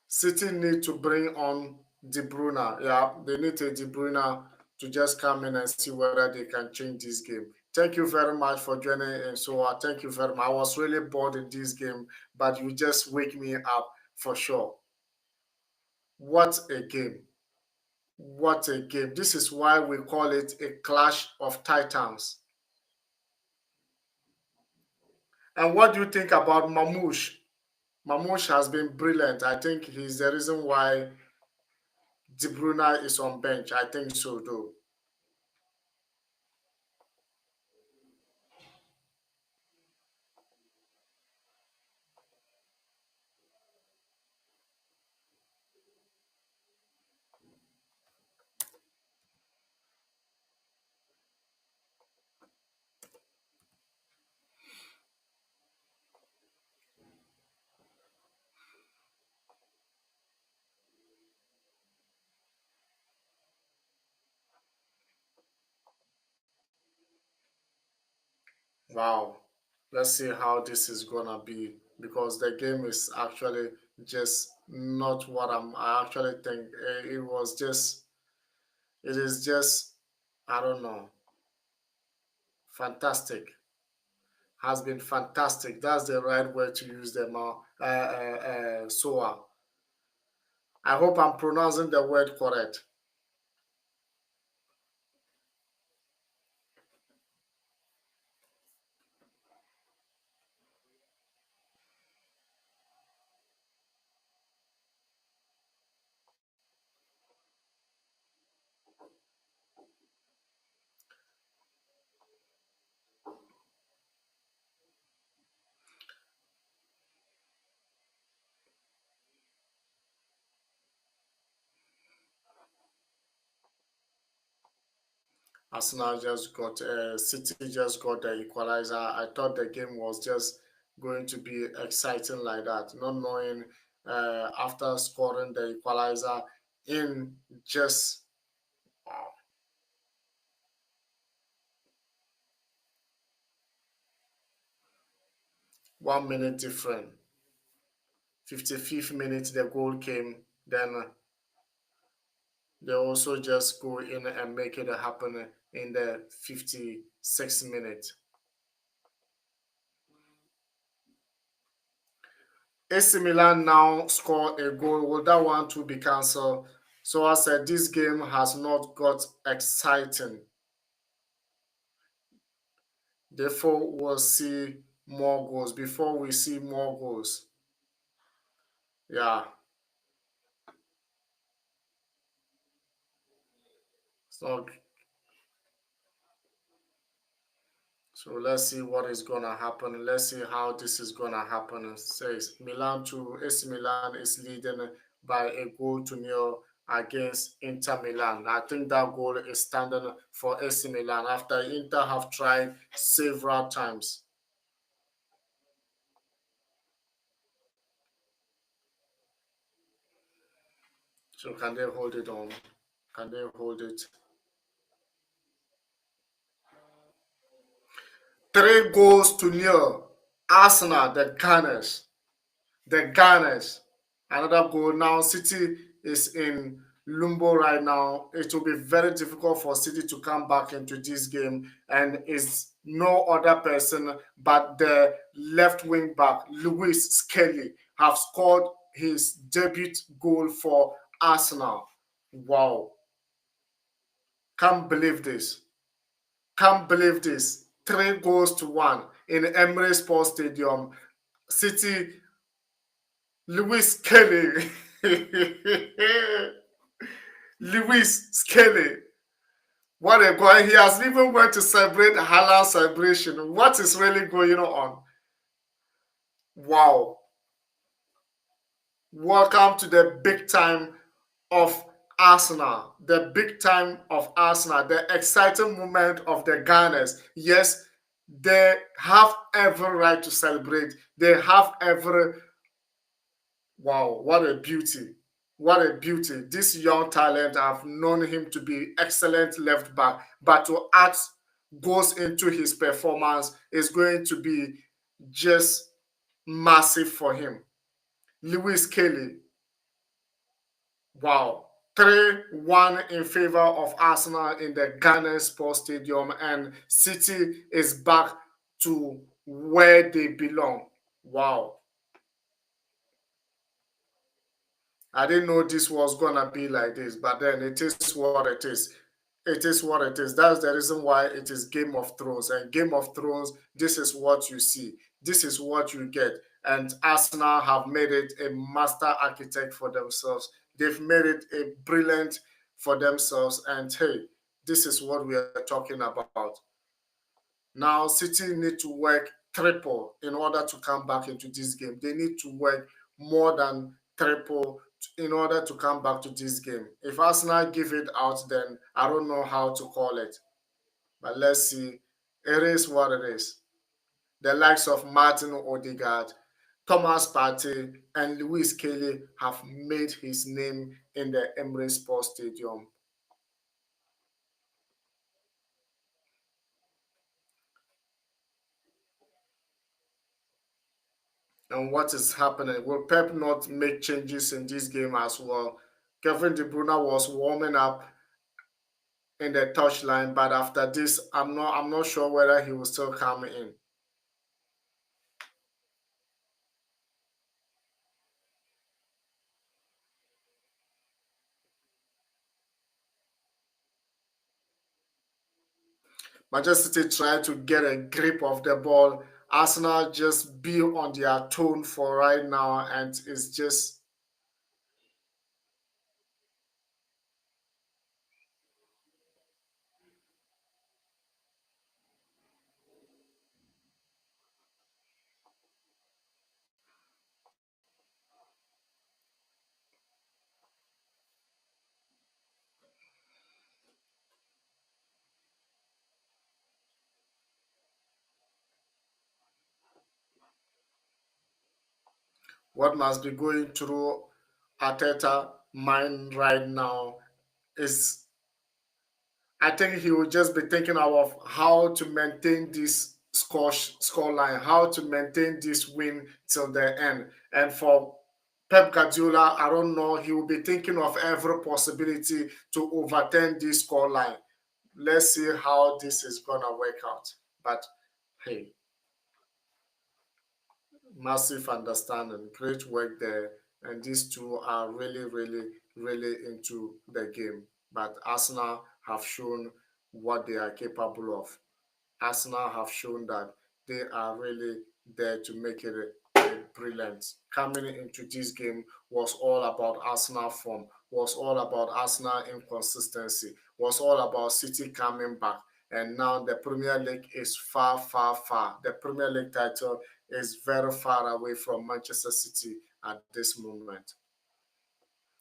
City need to bring on De Bruyne. Yeah, they need a De Bruyne to just come in and see whether they can change this game. Thank you very much for joining in. So thank you very much. I was really bored in this game, but you just wake me up for sure. What a game. What a game. This is why we call it a clash of titans. And what do you think about Mamouche? Mamouche has been brilliant. I think he's the reason why De Bruyne is on bench. I think so, though. Wow. Let's see how this is gonna be because the game is actually just not what I actually think. It was just. It is just. I don't know. Fantastic. Has been fantastic. That's the right word to use them. Soa. I hope I'm pronouncing the word correct. Arsenal just got City just got the equalizer. I thought the game was just going to be exciting like that, not knowing after scoring the equalizer in just wow, 1 minute different. 55th minute the goal came. Then they also just go in and make it happen in the 56th minute. AC Milan now score a goal. Will that one to be cancelled? So I said this game has not got exciting. Therefore, we'll see more goals. Before we see more goals, yeah. So, so let's see what is gonna happen. Let's see how this is gonna happen. It says Milan to AC Milan is leading by a goal to nil against Inter Milan. I think that goal is standing for AC Milan after Inter have tried several times. So can they hold it on? Can they hold it? 3 goals to nil. Arsenal, the Gunners. The Gunners. Another goal. Now City is in limbo right now. It will be very difficult for City to come back into this game. And it's no other person but the left wing back, Luís Kelly, have scored his debut goal for Arsenal. Wow. Can't believe this. Can't believe this. 3 goals to 1 in Emirate Sports Stadium. City, Luís Kelly. Luís Kelly. What a guy. He has even went to celebrate Haaland celebration. What is really going on? Wow. Welcome to the big time of Arsenal. The big time of Arsenal. The exciting moment of the Gunners. Yes, they have every right to celebrate. They have every. Wow, what a beauty. What a beauty. This young talent, I've known him to be excellent left back. But to add goes into his performance is going to be just massive for him. Luís Kelly, wow. 3-1 in favor of Arsenal in the Ghana Sports Stadium, and City is back to where they belong. Wow. I didn't know this was gonna be like this, but then it is what it is. It is what it is. That's the reason why it is Game of Thrones. And Game of Thrones, this is what you see. This is what you get. And Arsenal have made it a master architect for themselves. They've made it a brilliant for themselves. And hey, this is what we are talking about. Now, City need to work triple in order to come back into this game. They need to work more than triple in order to come back to this game. If Arsenal give it out, then I don't know how to call it. But let's see. It is what it is. The likes of Martin Ødegaard, Thomas Partey, and Luís Kelly have made his name in the Emirate Sports Stadium. And what is happening? Will Pep not make changes in this game as well? Kevin De Bruyne was warming up in the touchline, but after this, I'm not sure whether he will still come in. Manchester City try to get a grip of the ball. Arsenal just be on their tone for right now, and it's just what must be going through Arteta mind right now is I think he will just be thinking of how to maintain this score line, how to maintain this win till the end. And for Pep Guardiola, I don't know, he will be thinking of every possibility to overturn this score line. Let's see how this is gonna work out. But hey, massive understanding, great work there. And these two are really, really, really into the game. But Arsenal have shown what they are capable of. Arsenal have shown that they are really there to make it brilliant. Coming into this game was all about Arsenal form, was all about Arsenal inconsistency, was all about City coming back. And now the Premier League is far, far, far. The Premier League title is very far away from Manchester City at this moment.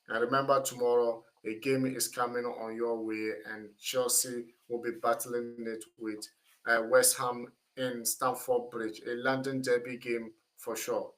And remember, tomorrow a game is coming on your way, and Chelsea will be battling it with West Ham in Stamford Bridge, a London derby game for sure.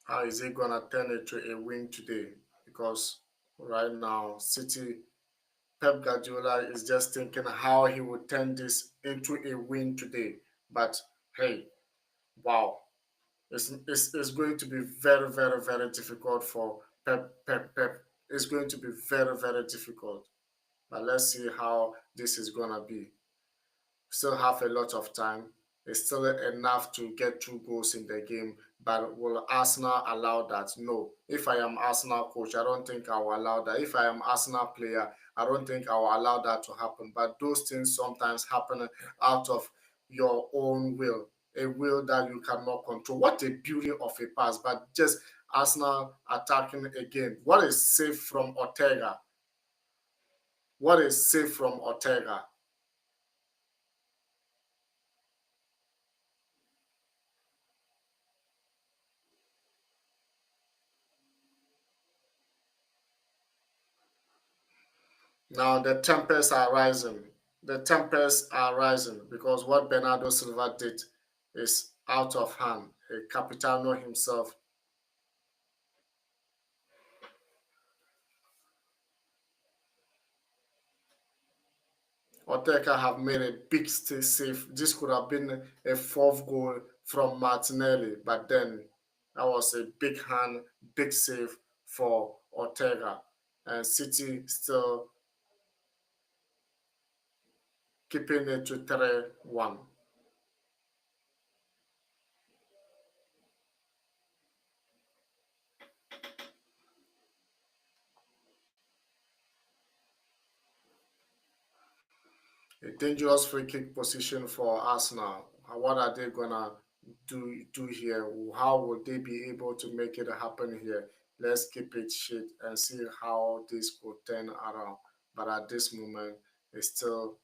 How is he gonna turn it to a win today? Because right now, City Pep Guardiola is just thinking how he would turn this into a win today. But hey, wow, it's going to be very, very, very difficult for Pep. It's going to be very, very difficult. But let's see how this is gonna be. Still have a lot of time. It's still enough to get 2 goals in the game. But will Arsenal allow that? No. If I am Arsenal coach, I don't think I will allow that. If I am Arsenal player, I don't think I will allow that to happen. But those things sometimes happen out of your own will, a will that you cannot control. What a beauty of a pass! But just Arsenal attacking again. What is safe from Ortega? What is safe from Ortega? Now the tempests are rising. The tempests are rising because what Bernardo Silva did is out of hand. A Capitano himself. Oteka have made a big save. This could have been a fourth goal from Martinelli, but then that was a big hand, big save for Ortega. And City still keeping it to 3-1. A dangerous free kick position for Arsenal. What are they gonna do here? How will they be able to make it happen here? Let's keep it shit and see how this could turn around. But at this moment, it's still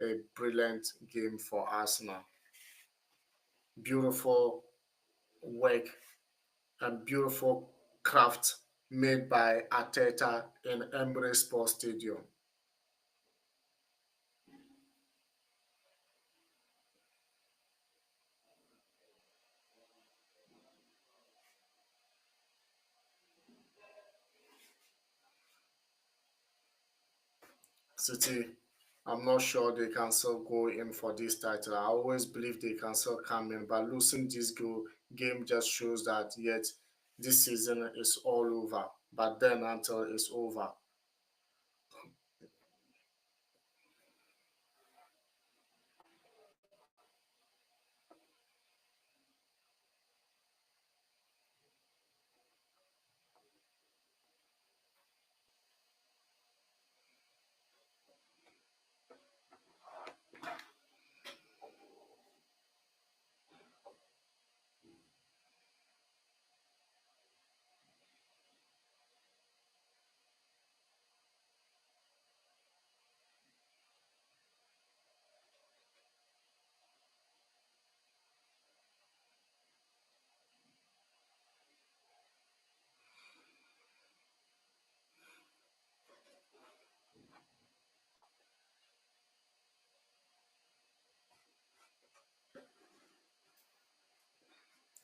a brilliant game for Arsenal. Beautiful work and beautiful craft made by Arteta in Emirate Sports Stadium. City, I'm not sure they can still go in for this title. I always believe they can still come in, but losing this game just shows that yet this season is all over. But then until it's over.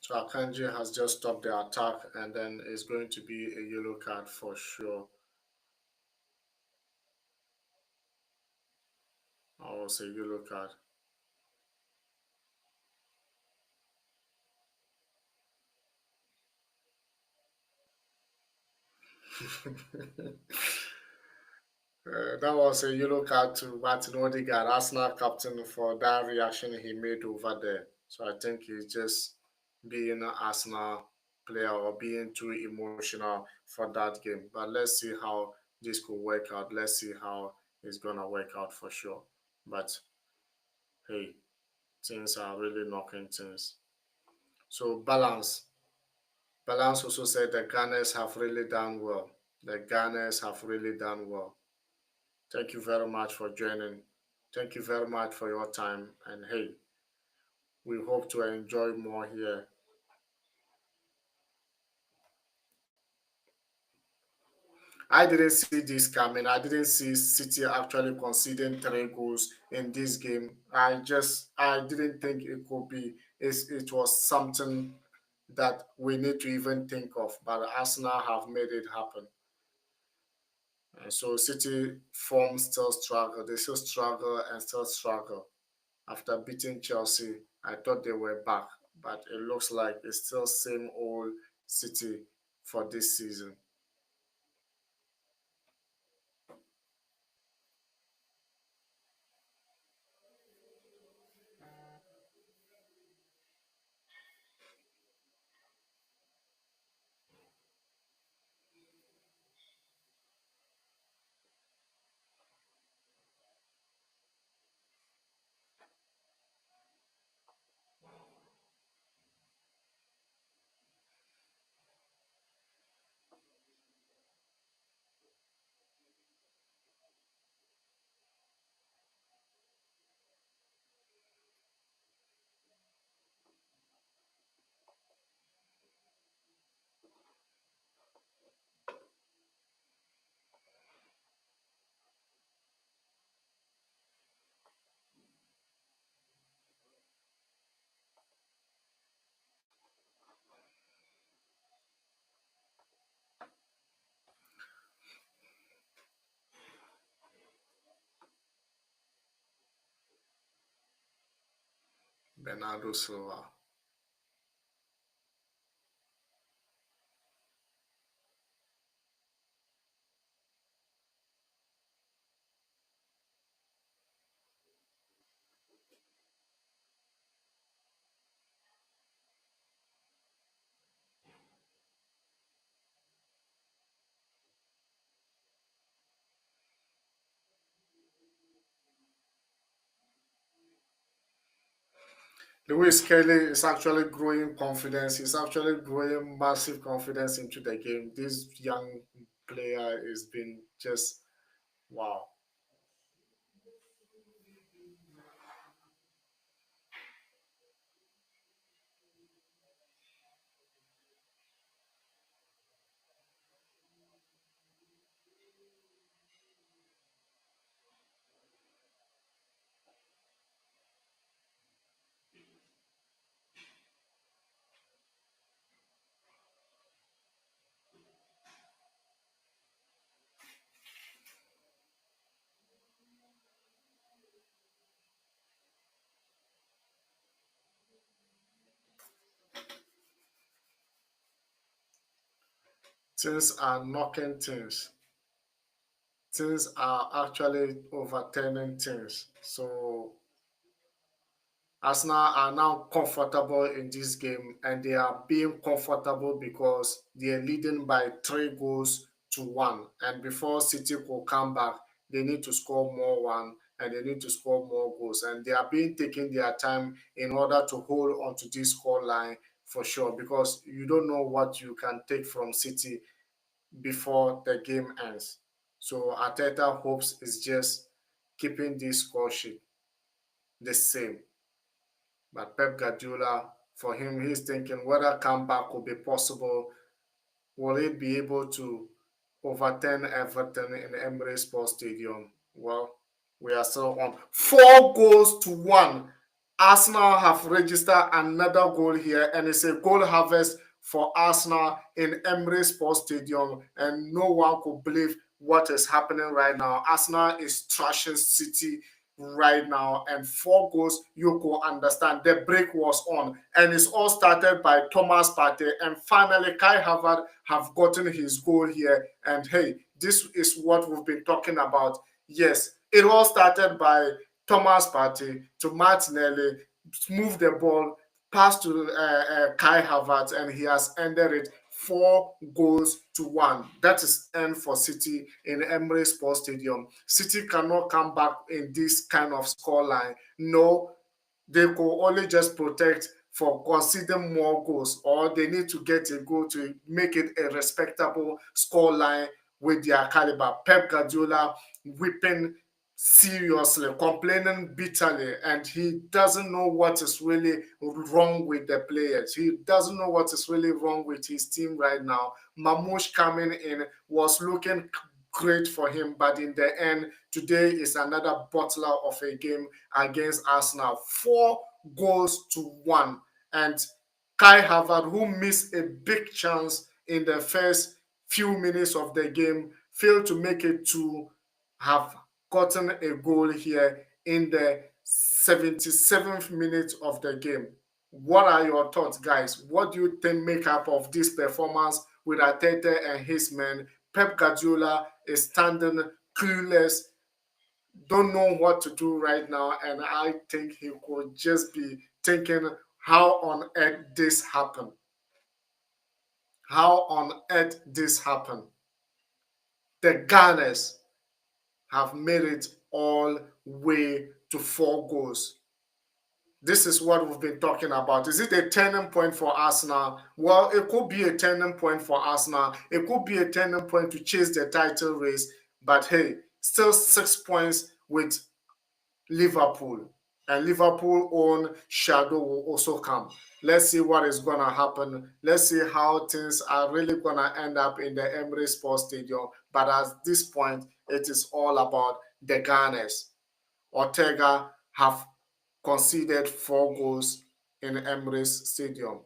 So Akanji has just stopped the attack and then it's going to be a yellow card for sure. I will say yellow card. That was a yellow card to Martin Ødegaard, Arsenal captain, for that reaction he made over there. So I think he's just being an Arsenal player or being too emotional for that game. But let's see how this could work out. Let's see how it's gonna work out for sure. But hey, things are really knocking things. So balance. Balance also said the Gunners have really done well. The Gunners have really done well. Thank you very much for joining. Thank you very much for your time. And hey, we hope to enjoy more here. I didn't see this coming. I didn't see City actually conceding 3 goals in this game. I didn't think it could be. It was something that we need to even think of. But Arsenal have made it happen. And so City form still struggle. They still struggle and still struggle. After beating Chelsea, I thought they were back, but it looks like it's still same old City for this season. Bernardo Silva. Luís Kelly is actually growing confidence. He's actually growing massive confidence into the game. This young player has been just wow. Things are knocking things. Things are actually overturning things. So Arsenal are now comfortable in this game, and they are being comfortable because they are leading by 3 goals to 1. And before City will come back, they need to score more one and they need to score more goals. And they are being taking their time in order to hold on to this score line for sure because you don't know what you can take from City before the game ends. So Arteta hopes is just keeping this score sheet the same. But Pep Guardiola, for him, he's thinking whether comeback will be possible. Will he be able to overturn Everton in Emirate Sports Stadium? Well, we are still on 4 goals to 1. Arsenal have registered another goal here, and it's a goal harvest for Arsenal in Emirate Sports Stadium, and no one could believe what is happening right now. Arsenal is trashing City right now, and 4 goals, you could understand the break was on, and it's all started by Thomas Partey, and finally Kai Havertz have gotten his goal here, and hey, this is what we've been talking about. Yes, it all started by Thomas Partey to Martinelli, move the ball, pass to Kai Havertz, and he has ended it 4 goals to 1. That is end for City in Emirates Sports Stadium. City cannot come back in this kind of scoreline. No, they could only just protect for conceding more goals, or they need to get a goal to make it a respectable scoreline with their caliber. Pep Guardiola whipping seriously, complaining bitterly, and he doesn't know what is really wrong with the players. He doesn't know what is really wrong with his team right now. Mamouche coming in was looking great for him, but in the end, today is another bottler of a game against Arsenal. 4 goals to 1. And Kai Havertz, who missed a big chance in the first few minutes of the game, failed to make it to have gotten a goal here in the 77th minute of the game. What are your thoughts, guys? What do you think make up of this performance with Arteta and his men? Pep Guardiola is standing clueless, don't know what to do right now, and I think he could just be thinking, how on earth this happened? How on earth this happened? The Gunners have made it all way to 4 goals. This is what we've been talking about. Is it a turning point for Arsenal? Well, it could be a turning point for Arsenal. It could be a turning point to chase the title race. But hey, still 6 points with Liverpool. And Liverpool own shadow will also come. Let's see what is going to happen. Let's see how things are really going to end up in the Emirates Sports Stadium. But at this point, it is all about the Gunners. Ortega have conceded 4 goals in Emirates Stadium.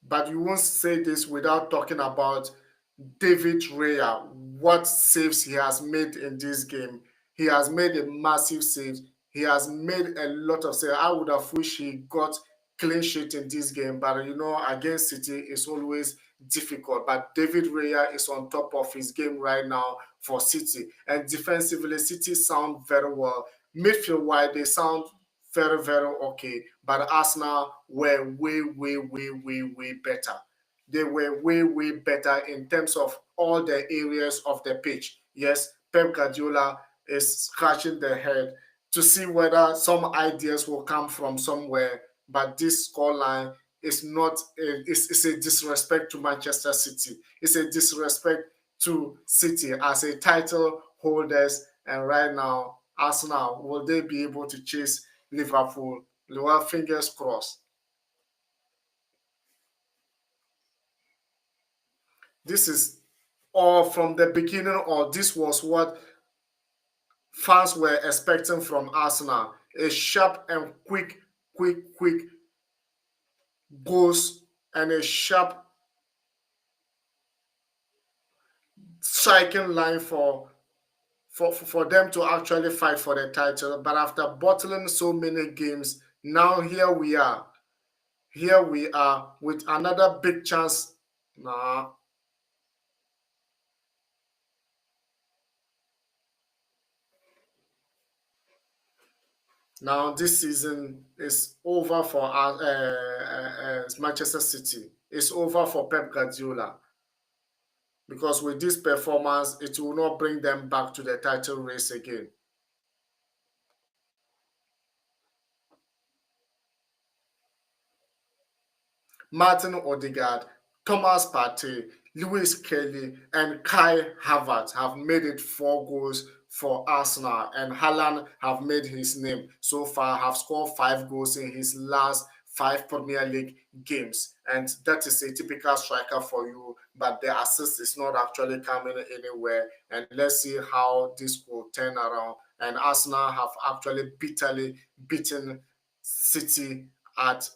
But you won't say this without talking about David Raya, what saves he has made in this game. He has made a massive save. He has made a lot of say. I would have wished he got clean sheet in this game, but against City it's always difficult. But David Raya is on top of his game right now for City, and defensively, City sound very well. Midfield wide, they sound very, very okay. But Arsenal were way, way, way, way, way better. They were way, way better in terms of all the areas of the pitch. Yes, Pep Guardiola is scratching the head to see whether some ideas will come from somewhere. But this scoreline is not it's a disrespect to Manchester City. It's a disrespect to City as a title holders. And right now, Arsenal, will they be able to chase Liverpool? Well, fingers crossed. This is all from the beginning, or this was what fans were expecting from Arsenal. A sharp and quick goals and a sharp striking line for them to actually fight for the title. But after bottling so many games, now here we are. Here we are with another big chance. Nah. Now this season is over for Manchester City. It's over for Pep Guardiola because with this performance, it will not bring them back to the title race again. Martin Ødegaard, Thomas Partey, Luís Kelly, and Kai Havertz have made it 4 goals for Arsenal, and Haaland have made his name so far, have scored 5 goals in his last 5 Premier League games, and that is a typical striker for you. But the assist is not actually coming anywhere, and let's see how this will turn around. And Arsenal have actually bitterly beaten City at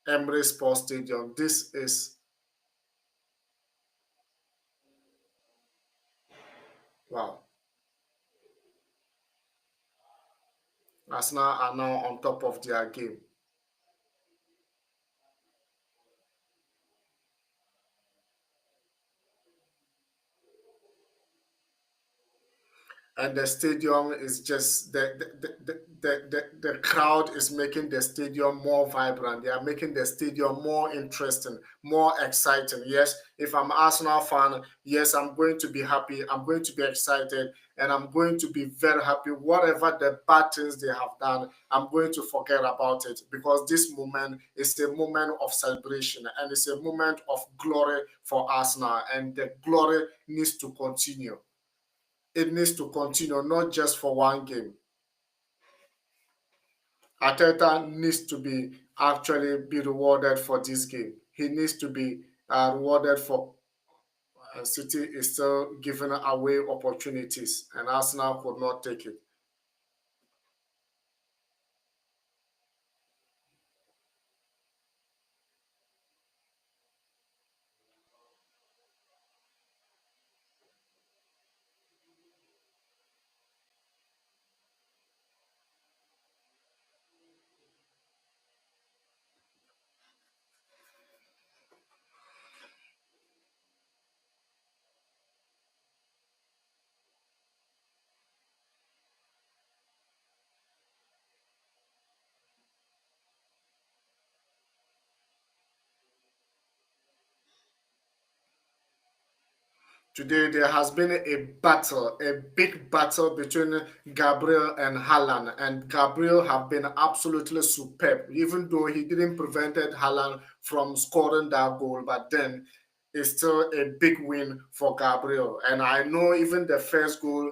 Emirate Sports Stadium. This is wow. Arsenal are now on top of their game. And the stadium is just the crowd is making the stadium more vibrant. They are making the stadium more interesting, more exciting. Yes, if I'm Arsenal fan, yes, I'm going to be happy, I'm going to be excited, and I'm going to be very happy. Whatever the bad things they have done, I'm going to forget about it, because this moment is a moment of celebration and it's a moment of glory for Arsenal, and the glory needs to continue. It needs to continue, not just for one game. Arteta needs to be actually be rewarded for this game. He needs to be rewarded for City is still giving away opportunities, and Arsenal could not take it. Today there has been a battle, a big battle between Gabriel and Haaland, and Gabriel have been absolutely superb, even though he didn't prevented Haaland from scoring that goal. But then it's still a big win for Gabriel. And I know even the first goal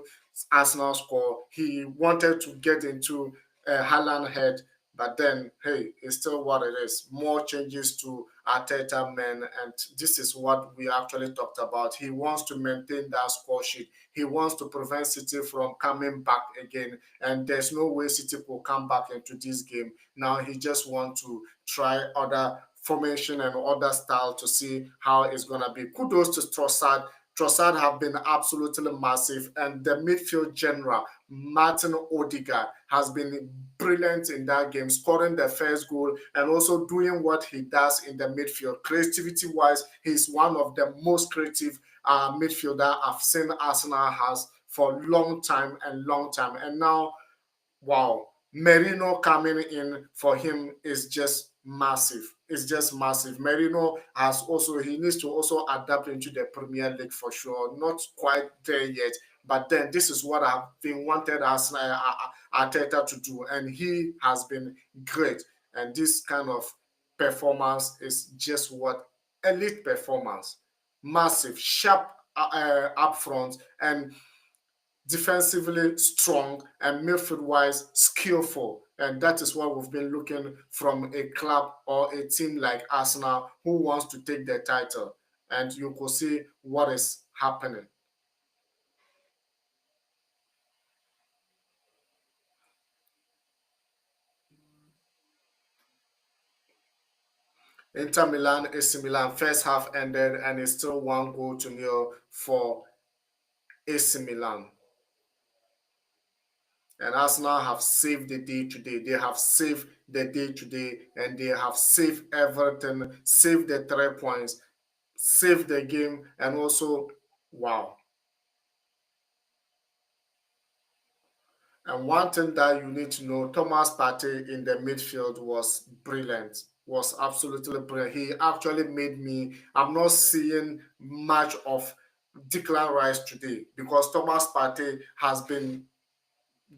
Arsenal score, he wanted to get into Haaland head, but then, hey, it's still what it is. More changes to Arteta men, and this is what we actually talked about. He wants to maintain that score sheet. He wants to prevent City from coming back again, and there's no way City will come back into this game. Now he just wants to try other formation and other style to see how it's gonna be. Kudos to Trossard Trossard have been absolutely massive, and the midfield general Martin Ødegaard has been brilliant in that game, scoring the first goal and also doing what he does in the midfield. Creativity wise, he's one of the most creative midfielder I've seen Arsenal has for long time and long time. And now, wow, Merino coming in for him is just massive. It's just massive. Merino has also, he needs to also adapt into the Premier League for sure. Not quite there yet, but then this is what I've been wanted as Arteta to do, and he has been great. And this kind of performance is just what elite performance, massive, sharp up front, and defensively strong and midfield wise skillful. And that is what we've been looking from a club or a team like Arsenal who wants to take the title. And you could see what is happening. Inter Milan, AC Milan, first half ended and it's still 1-0 for AC Milan. And Arsenal have saved the day today. They have saved the day today and they have saved everything, saved the 3 points, saved the game, and also, wow. And one thing that you need to know, Thomas Partey in the midfield was brilliant, was absolutely brilliant. He actually made me, I'm not seeing much of Declan Rice today because Thomas Partey has been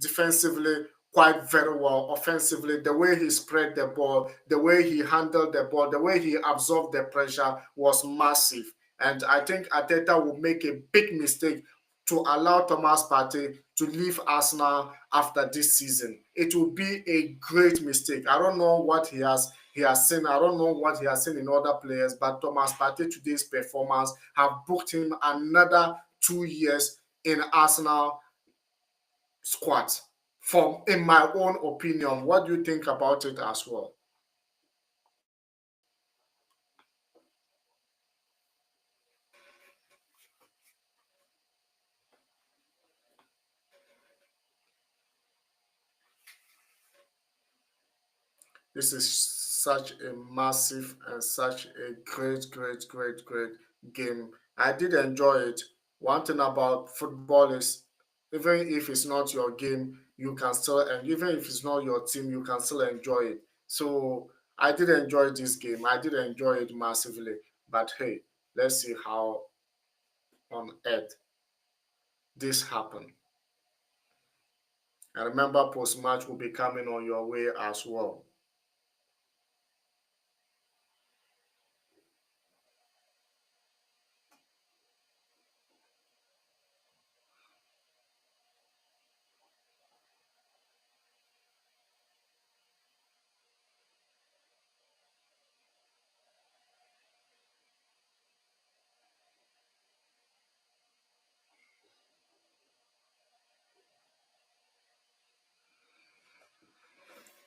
defensively quite very well. Offensively, the way he spread the ball, the way he handled the ball, the way he absorbed the pressure was massive. And I think Arteta will make a big mistake to allow Thomas Partey to leave Arsenal after this season. It will be a great mistake. I don't know what he has seen. I don't know what he has seen in other players, but Thomas Partey today's performance have booked him another 2 years in Arsenal squad. From in my own opinion, what do you think about it as well? This is such a massive and such a great game. I did enjoy it. One thing about football is even if it's not your game, you can still, and even if it's not your team, you can still enjoy it. So I did enjoy this game. I did enjoy it massively. But hey, let's see how on earth this happened. And remember, post match will be coming on your way as well.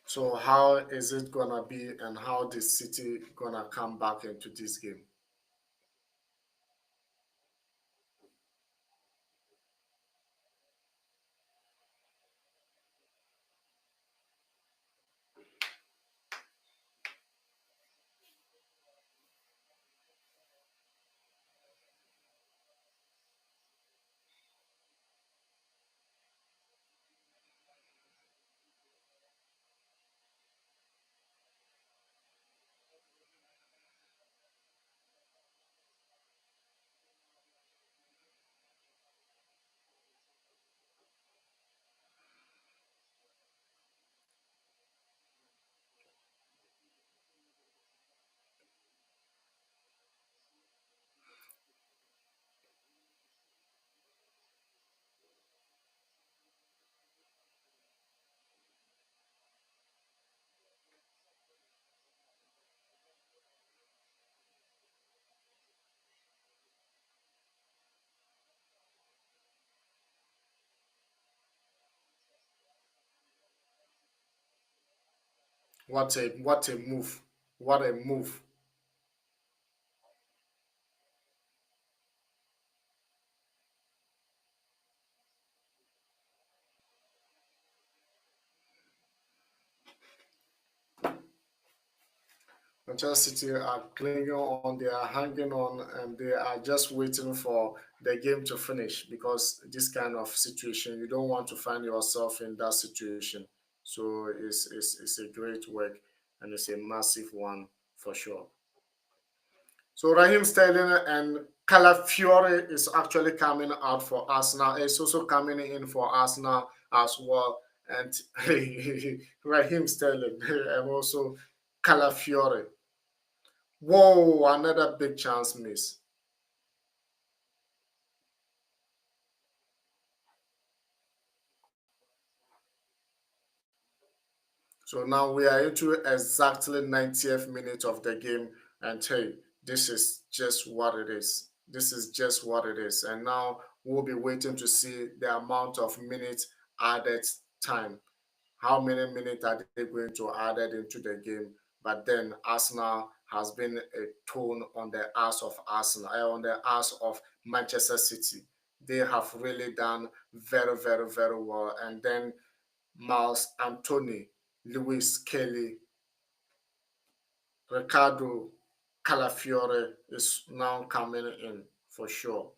So how is it gonna be, and how the City gonna come back into this game? What a move! What a move! Manchester City are clinging on, they are hanging on, and they are just waiting for the game to finish because this kind of situation, you don't want to find yourself in that situation. So it's a great work and it's a massive one for sure. So Raheem Sterling and Calafiore is actually coming out for Arsenal. It's also coming in for Arsenal as well. And Raheem Sterling and also Calafiore. Whoa, another big chance miss. So now we are into exactly 90th minute of the game, and hey, this is just what it is. This is just what it is. And now we'll be waiting to see the amount of minutes added time. How many minutes are they going to add it into the game? But then Arsenal has been a tone on the ass of Arsenal, on the ass of Manchester City. They have really done very, very, very well. And then Miles Anthony, Luís Kelly, Ricardo Calafiore is now coming in for sure.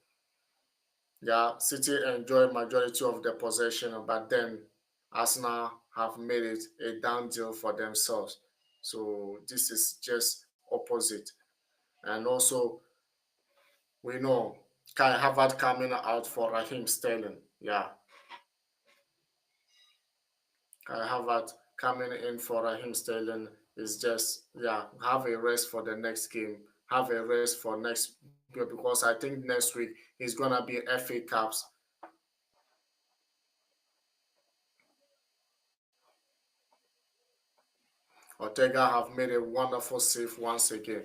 Yeah, City enjoy majority of the possession, but then Arsenal have made it a down deal for themselves. So this is just opposite. And also we know Kai Havertz coming out for Raheem Sterling. Yeah, Kai Havertz coming in for Raheem Sterling is just have a rest for the next game. Have a rest for next because I think next week is gonna be FA Cups. Ortega have made a wonderful save once again.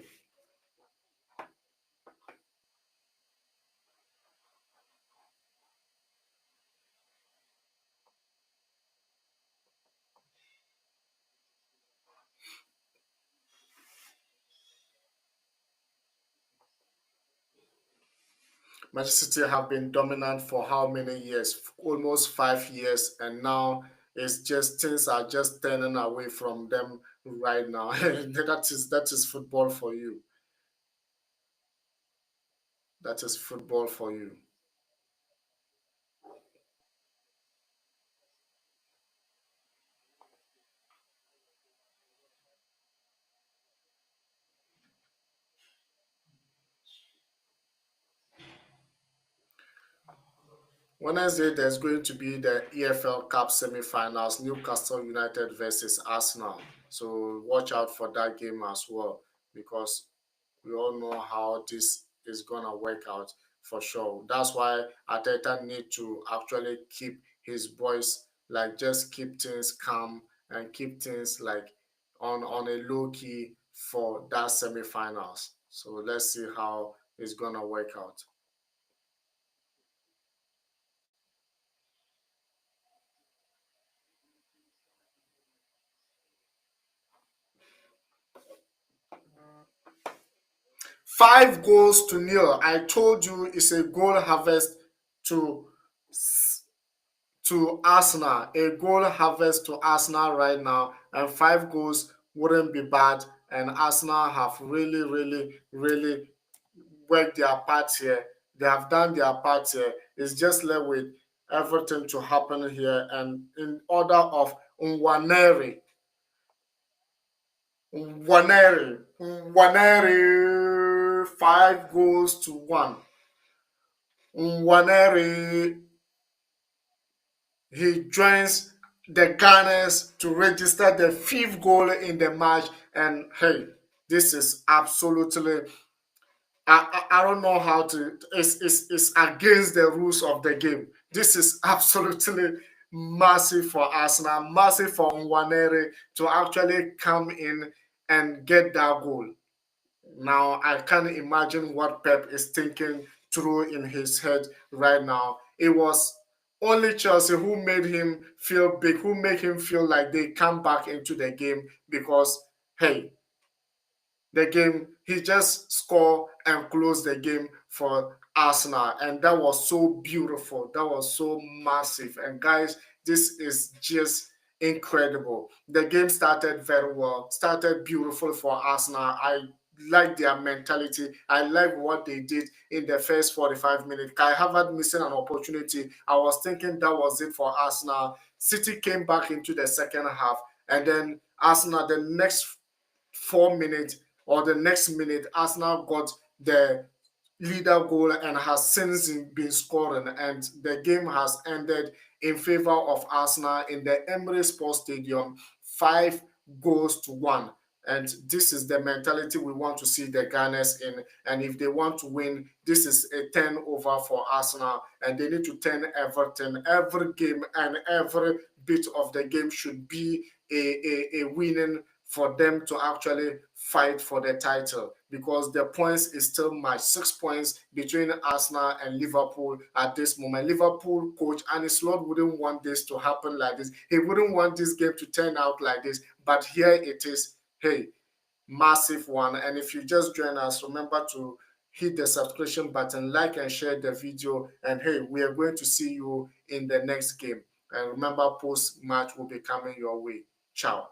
Manchester City have been dominant for how many years? Almost 5 years, and now it's just things are just turning away from them right now. That is football for you. That is football for you. 1 Wednesday, there's going to be the EFL Cup semi-finals, Newcastle United versus Arsenal. So watch out for that game as well, because we all know how this is gonna work out for sure. That's why Arteta need to actually keep his boys, like just keep things calm and keep things like on a low key for that semi-finals. So let's see how it's gonna work out. 5 goals to nil. I told you it's a goal harvest to Arsenal. A goal harvest to Arsenal right now, and 5 goals wouldn't be bad. And Arsenal have really, really, really worked their part here. They have done their part here. It's just left with everything to happen here. And in order of Nwaneri, Nwaneri, 5 goals to 1. Nwaneri, he joins the Gunners to register the fifth goal in the match. And hey, this is absolutely, I don't know how to, it's against the rules of the game. This is absolutely massive for Arsenal, massive for Nwaneri to actually come in and get that goal. Now I can't imagine what Pep is thinking through in his head right now. It was only Chelsea who made him feel big, who made him feel like they come back into the game because hey, the game he just scored and closed the game for Arsenal, and that was so beautiful. That was so massive. And guys, this is just incredible. The game started very well, started beautiful for Arsenal. I like their mentality. I like what they did in the first 45 minutes. Kai Havertz missing an opportunity. I was thinking that was it for Arsenal. City came back into the second half, and then Arsenal, the next 4 minutes or the next minute, Arsenal got the leader goal and has since been scoring, and the game has ended in favor of Arsenal in the Emirate Sports Stadium, 5 goals to 1. And this is the mentality we want to see the Gunners in. And if they want to win, this is a 10 over for Arsenal, and they need to turn everything. Every game and every bit of the game should be a winning for them to actually fight for the title, because the points is still match 6 points between Arsenal and Liverpool at this moment. Liverpool coach Arne Slot wouldn't want this to happen like this. He wouldn't want this game to turn out like this, but here it is. Hey, massive one. And if you just join us, remember to hit the subscription button, like and share the video, and hey, we are going to see you in the next game. And remember, post match will be coming your way. Ciao.